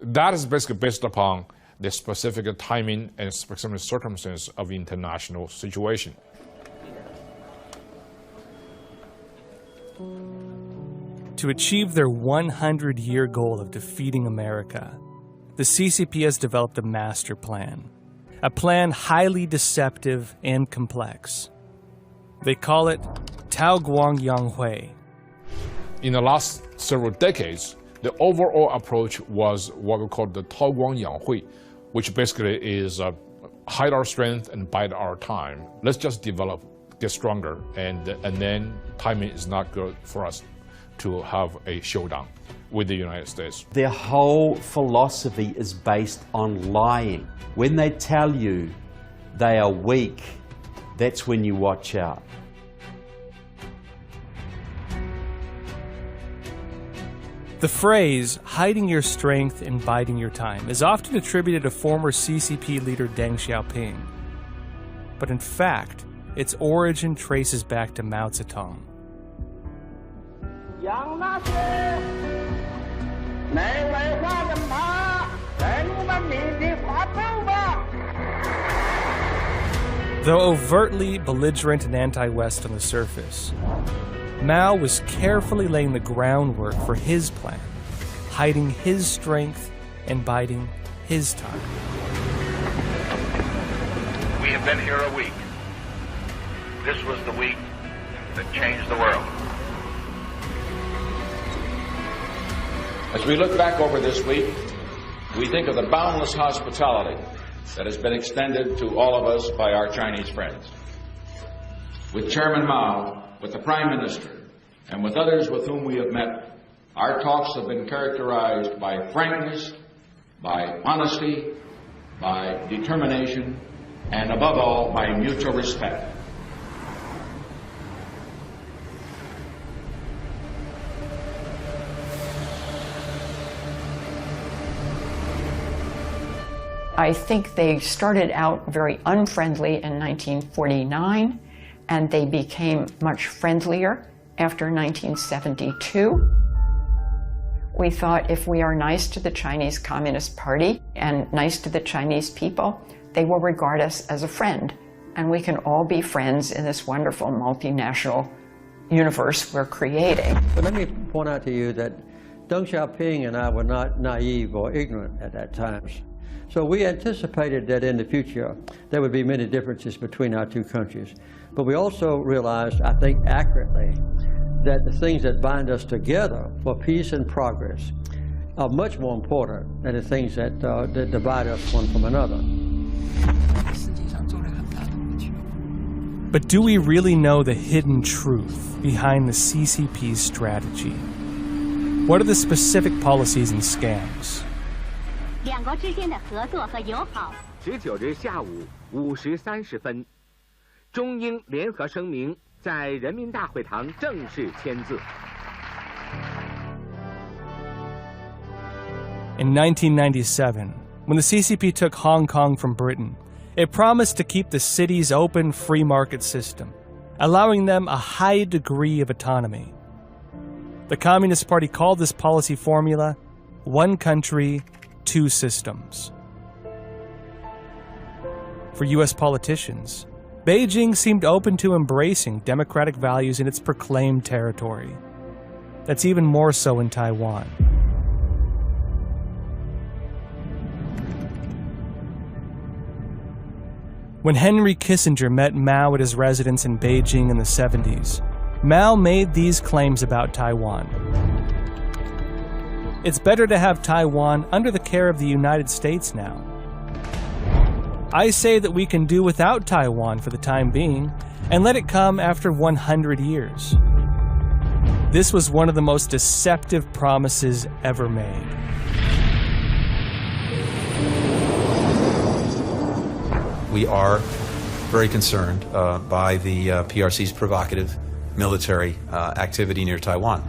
That is basically based upon the specific timing and specific circumstances of the international situation. To achieve their 100-year goal of defeating America, the CCP has developed a master plan, a plan highly deceptive and complex. They call it Taoguangyanghui. In the last several decades, the overall approach was what we call the Taoguangyanghui, which basically is hide our strength and bide our time. Let's just develop, get stronger, and then timing is not good for us to have a showdown with the United States. Their whole philosophy is based on lying. When they tell you they are weak, that's when you watch out. The phrase, hiding your strength and biding your time, is often attributed to former CCP leader Deng Xiaoping. But in fact, its origin traces back to Mao Zedong. Though overtly belligerent and anti-West on the surface, Mao was carefully laying the groundwork for his plan, hiding his strength and biding his time. We have been here a week. This was the week that changed the world. As we look back over this week, we think of the boundless hospitality that has been extended to all of us by our Chinese friends. With Chairman Mao, with the Prime Minister, and with others with whom we have met, Our talks have been characterized by frankness, by honesty, by determination, and above all, by mutual respect. I think they started out very unfriendly in 1949, and they became much friendlier after 1972. We thought if we are nice to the Chinese Communist Party and nice to the Chinese people, they will regard us as a friend, and we can all be friends in this wonderful multinational universe we're creating. But let me point out to you that Deng Xiaoping and I were not naive or ignorant at that time. So we anticipated that in the future there would be many differences between our two countries. But we also realized, I think accurately, that the things that bind us together for peace and progress are much more important than the things that divide us one from another. But do we really know the hidden truth behind the CCP's strategy? What are the specific policies and scams? 两国之间的合作和友好。19日下午5时30分，中英联合声明在人民大会堂正式签字。In 1997, when the CCP took Hong Kong from Britain, it promised to keep the city's open free market system, allowing them a high degree of autonomy. The Communist Party called this policy formula one country, two systems. For US politicians, Beijing seemed open to embracing democratic values in its proclaimed territory. That's even more so in Taiwan. When Henry Kissinger met Mao at his residence in Beijing in the 70s, Mao made these claims about Taiwan. It's better to have Taiwan under the care of the United States now. I say that we can do without Taiwan for the time being, and let it come after 100 years. This was one of the most deceptive promises ever made. We are very concerned by the PRC's provocative military activity near Taiwan.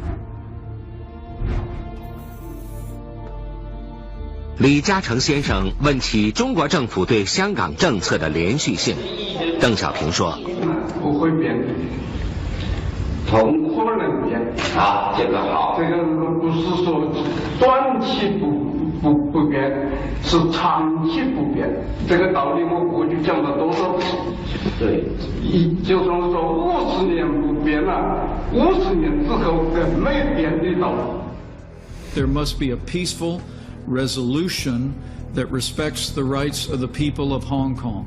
李嘉诚先生问起中国政府对香港政策的连续性，邓小平说：“不会变，从可能变啊，这个好，这个不是说短期不变，是长期不变。这个道理我过去讲了多少次？对，就算说50年不变了，50年之后更没变的道理。” There must be a peaceful resolution that respects the rights of the people of Hong Kong,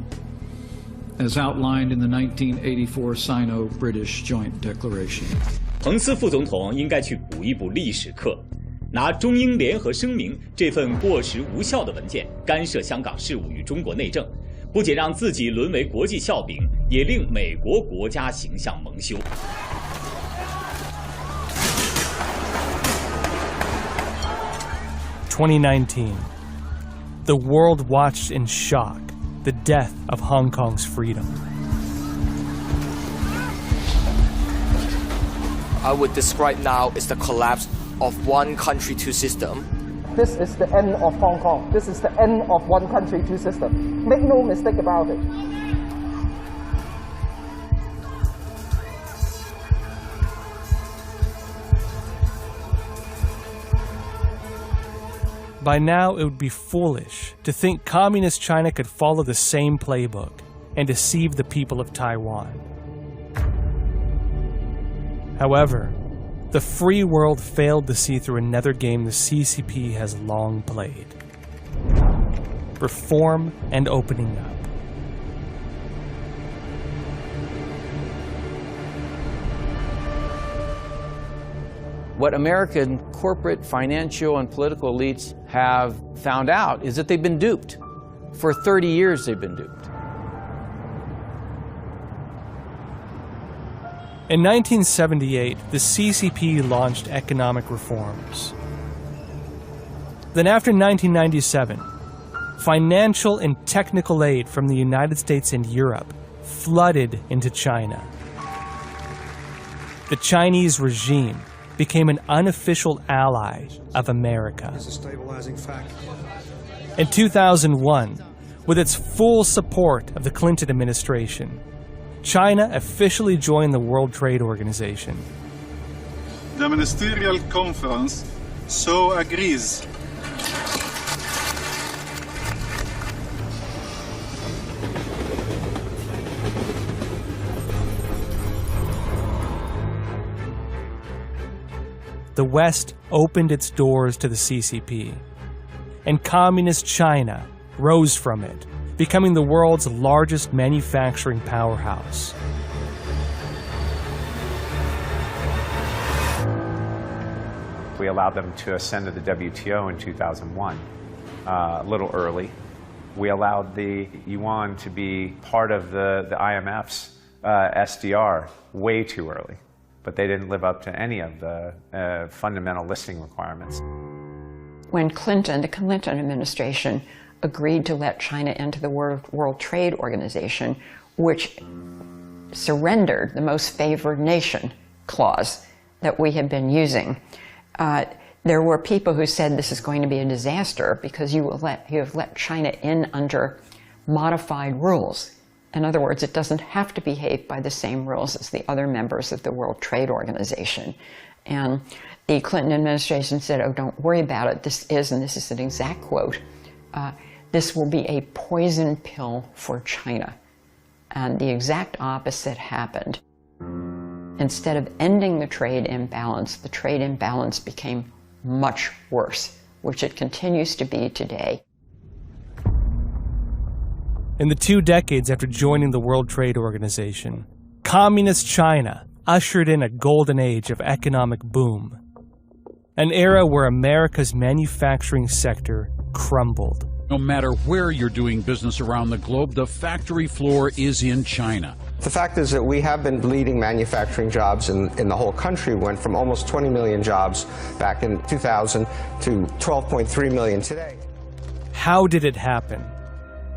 as outlined in the 1984 Sino-British Joint Declaration. 彭斯副总统应该去补一补历史课，拿中英联合声明这份过时无效的文件干涉香港事务与中国内政，不仅让自己沦为国际笑柄，也令美国国家形象蒙羞。2019, the world watched in shock the death of Hong Kong's freedom. I would describe now as the collapse of one country, two system. This is the end of Hong Kong. This is the end of one country, two system. Make no mistake about it. By now, it would be foolish to think Communist China could follow the same playbook and deceive the people of Taiwan. However, the free world failed to see through another game the CCP has long played: reform and opening up. What American corporate, financial, and political elites have found out is that they've been duped. For 30 years, they've been duped. In 1978, the CCP launched economic reforms. Then after 1997, financial and technical aid from the United States and Europe flooded into China. The Chinese regime became an unofficial ally of America. In 2001, with its full support of the Clinton administration, China officially joined the World Trade Organization. The Ministerial Conference so agrees. The West opened its doors to the CCP, and Communist China rose from it, becoming the world's largest manufacturing powerhouse. We allowed them to ascend to the WTO in 2001, a little early. We allowed the yuan to be part of the IMF's SDR way too early, but they didn't live up to any of the fundamental listing requirements. When the Clinton administration agreed to let China into the World Trade Organization, which surrendered the most favored nation clause that we had been using, there were people who said this is going to be a disaster because you have let China in under modified rules. In other words, it doesn't have to behave by the same rules as the other members of the World Trade Organization. And the Clinton administration said, oh, don't worry about it. This is, and this is an exact quote, this will be a poison pill for China. And the exact opposite happened. Instead of ending the trade imbalance became much worse, which it continues to be today. In the 2 decades after joining the World Trade Organization, Communist China ushered in a golden age of economic boom, an era where America's manufacturing sector crumbled. No matter where you're doing business around the globe, the factory floor is in China. The fact is that we have been leading manufacturing jobs in the whole country. We went from almost 20 million jobs back in 2000 to 12.3 million today. How did it happen?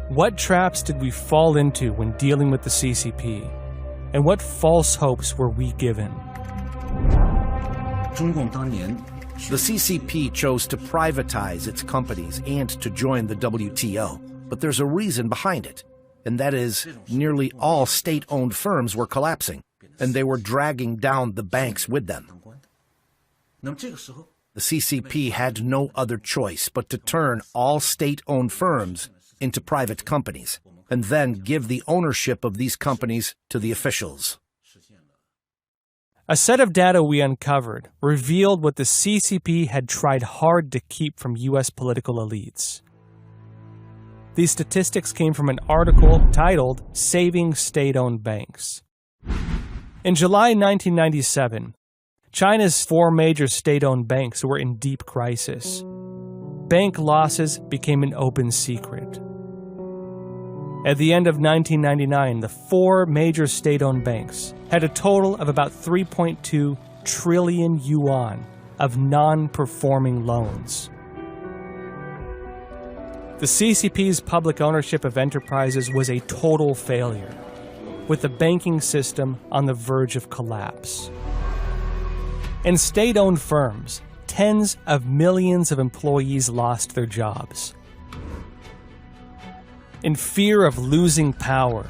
What traps did we fall into when dealing with the CCP? And what false hopes were we given? The CCP chose to privatize its companies and to join the WTO, but there's a reason behind it, and that is nearly all state-owned firms were collapsing, and they were dragging down the banks with them. The CCP had no other choice but to turn all state-owned firms into private companies, and then give the ownership of these companies to the officials. A set of data we uncovered revealed what the CCP had tried hard to keep from U.S. political elites. These statistics came from an article titled Saving State-Owned Banks. In July 1997, China's 4 major state-owned banks were in deep crisis. Bank losses became an open secret. At the end of 1999, the 4 major state-owned banks had a total of about 3.2 trillion yuan of non-performing loans. The CCP's public ownership of enterprises was a total failure, with the banking system on the verge of collapse. In state-owned firms, tens of millions of employees lost their jobs. In fear of losing power,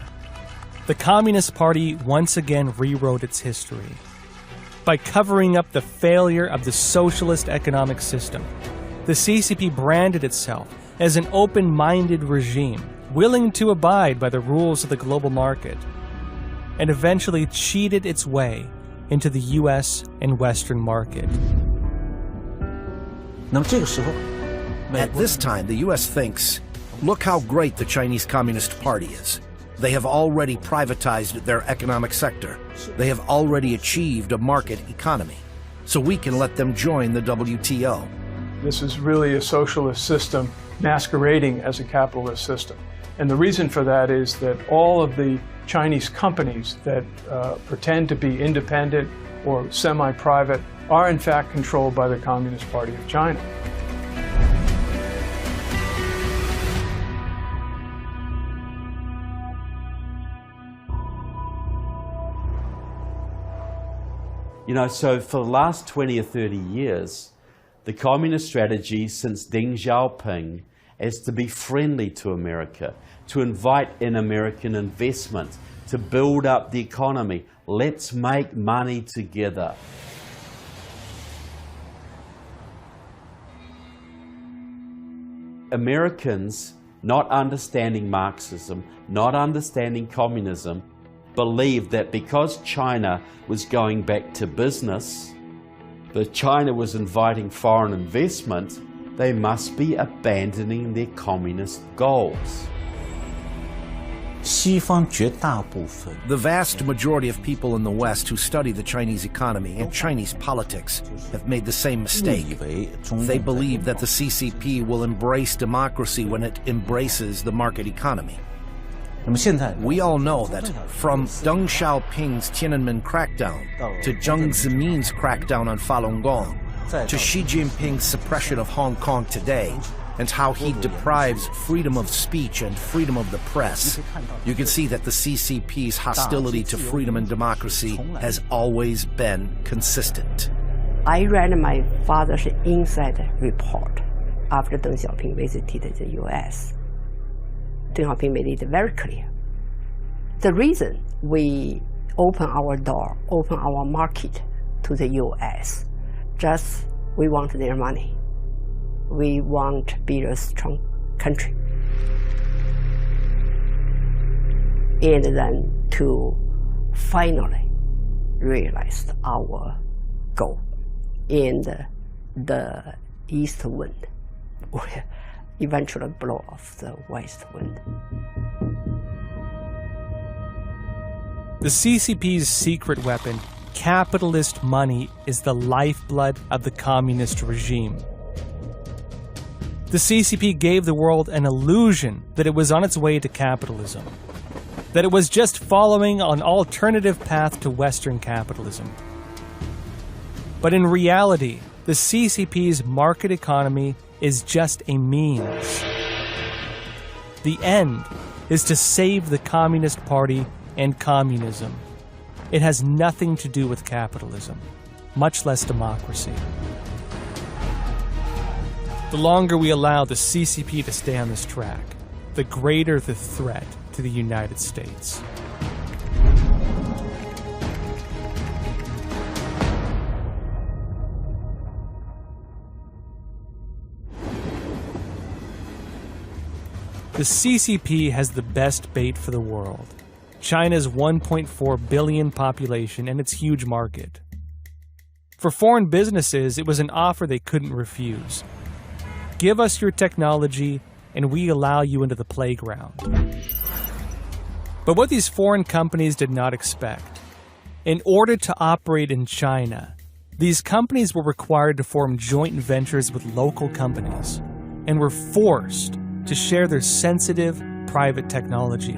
the Communist Party once again rewrote its history. By covering up the failure of the socialist economic system, the CCP branded itself as an open-minded regime, willing to abide by the rules of the global market, and eventually cheated its way into the U.S. and Western market. At this time, the U.S. thinks, look how great the Chinese Communist Party is. They have already privatized their economic sector. They have already achieved a market economy. So we can let them join the WTO. This is really a socialist system masquerading as a capitalist system. And the reason for that is that all of the Chinese companies that pretend to be independent or semi-private are in fact controlled by the Communist Party of China. You know, so for the last 20 or 30 years, the communist strategy since Deng Xiaoping is to be friendly to America, to invite in American investment, to build up the economy. Let's make money together. Americans, not understanding Marxism, not understanding communism, believed that because China was going back to business, that China was inviting foreign investment, they must be abandoning their communist goals. The vast majority of people in the West who study the Chinese economy and Chinese politics have made the same mistake. They believe that the CCP will embrace democracy when it embraces the market economy. We all know that from Deng Xiaoping's Tiananmen crackdown to Jiang Zemin's crackdown on Falun Gong to Xi Jinping's suppression of Hong Kong today and how he deprives freedom of speech and freedom of the press, you can see that the CCP's hostility to freedom and democracy has always been consistent. I read my father's inside report after Deng Xiaoping visited the U.S. Deng Xiaoping made it very clear. The reason we open our door, open our market to the U.S., just we want their money. We want to be a strong country. And then to finally realize our goal. And the east wind will eventually blow off the west wind. The CCP's secret weapon, capitalist money, is the lifeblood of the communist regime. The CCP gave the world an illusion that it was on its way to capitalism, that it was just following an alternative path to Western capitalism. But in reality, the CCP's market economy is just a means. The end is to save the Communist Party and communism. It has nothing to do with capitalism, much less democracy. The longer we allow the CCP to stay on this track, the greater the threat to the United States. The CCP has the best bait for the world: China's 1.4 billion population and its huge market. For foreign businesses, it was an offer they couldn't refuse. Give us your technology, and we allow you into the playground. But what these foreign companies did not expect: in order to operate in China, these companies were required to form joint ventures with local companies, and were forced to share their sensitive private technology.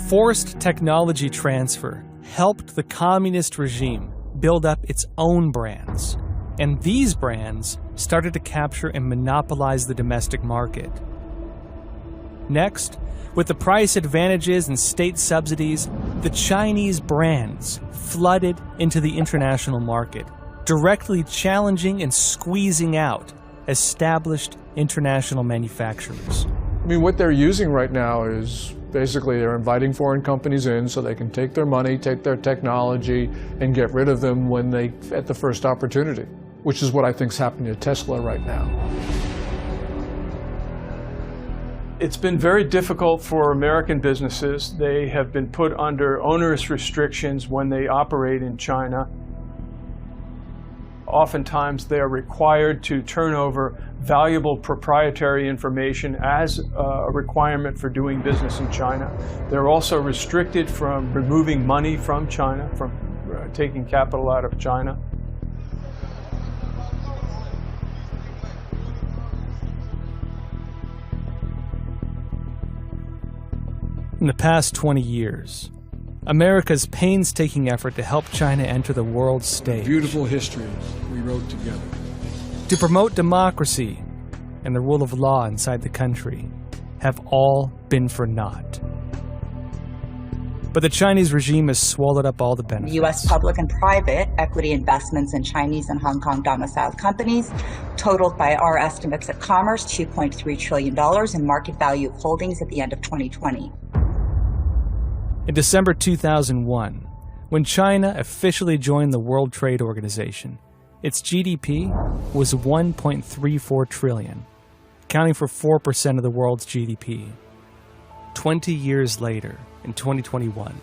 Forced technology transfer helped the communist regime build up its own brands, and these brands started to capture and monopolize the domestic market. Next, with the price advantages and state subsidies, the Chinese brands flooded into the international market, directly challenging and squeezing out established international manufacturers. I mean, what they're using right now is basically they're inviting foreign companies in so they can take their money, take their technology, and get rid of them when they, at the first opportunity, which is what I think is happening to Tesla right now. It's been very difficult for American businesses. They have been put under onerous restrictions when they operate in China. Oftentimes, they are required to turn over valuable proprietary information as a requirement for doing business in China. They're also restricted from removing money from China, from taking capital out of China. In the past 20 years, America's painstaking effort to help China enter the world stage, Beautiful history we wrote together. to promote democracy and the rule of law inside the country, have all been for naught. But the Chinese regime has swallowed up all the benefits. U.S. public and private equity investments in Chinese and Hong Kong domiciled companies totaled by our estimates at Commerce $2.3 trillion in market value of holdings at the end of 2020. In December 2001, when China officially joined the World Trade Organization, its GDP was $1.34 trillion, accounting for 4% of the world's GDP. 20 years later, in 2021,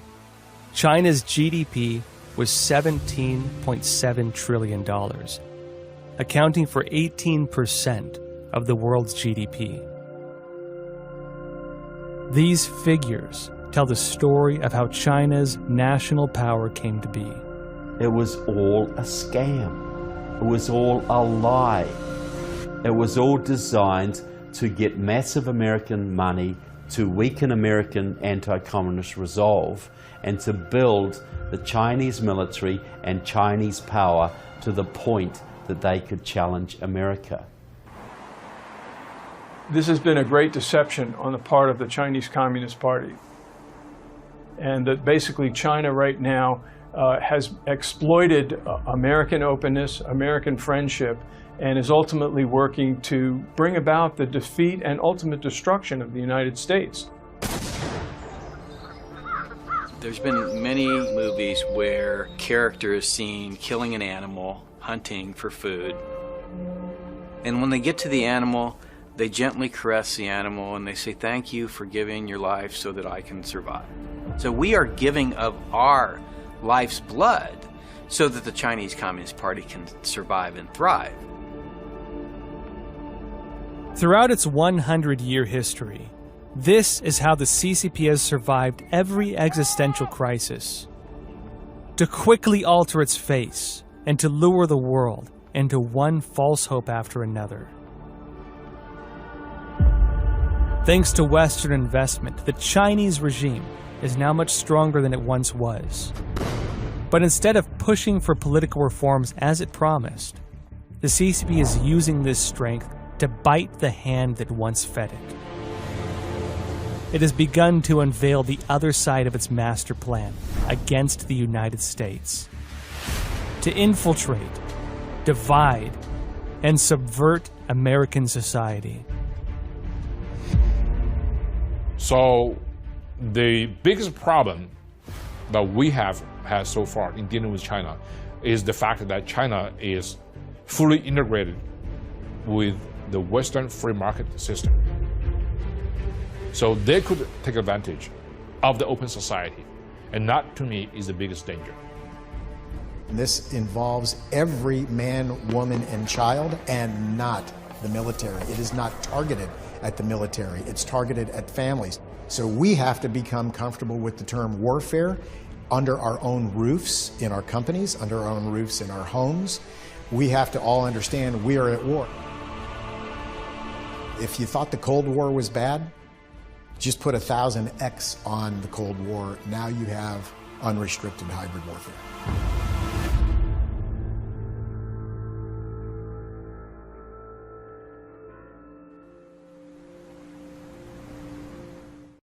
China's GDP was $17.7 trillion, accounting for 18% of the world's GDP. These figures tell the story of how China's national power came to be. It was all a scam. It was all a lie. It was all designed to get massive American money, to weaken American anti-communist resolve, and to build the Chinese military and Chinese power to the point that they could challenge America. This has been a great deception on the part of the Chinese Communist Party. And that basically China right now has exploited American openness, American friendship, and is ultimately working to bring about the defeat and ultimate destruction of the United States. There's been many movies where characters seen killing an animal, hunting for food. And when they get to the animal, they gently caress the animal and they say, "Thank you for giving your life so that I can survive." So we are giving of our life's blood so that the Chinese Communist Party can survive and thrive. Throughout its 100-year history, this is how the CCP has survived every existential crisis. To quickly alter its face and to lure the world into one false hope after another. Thanks to Western investment, the Chinese regime is now much stronger than it once was. But instead of pushing for political reforms as it promised, the CCP is using this strength to bite the hand that once fed it. It has begun to unveil the other side of its master plan against the United States. To infiltrate, divide, and subvert American society. So the biggest problem that we have had so far in dealing with China is the fact that China is fully integrated with the Western free market system. So they could take advantage of the open society, and that, to me, is the biggest danger. This involves every man, woman, and child, and not the military. It is not targeted at the military. It's targeted at families. So we have to become comfortable with the term warfare under our own roofs in our companies, under our own roofs in our homes. We have to all understand we are at war. If you thought the Cold War was bad, just put 1,000x on the Cold War. Now you have unrestricted hybrid warfare.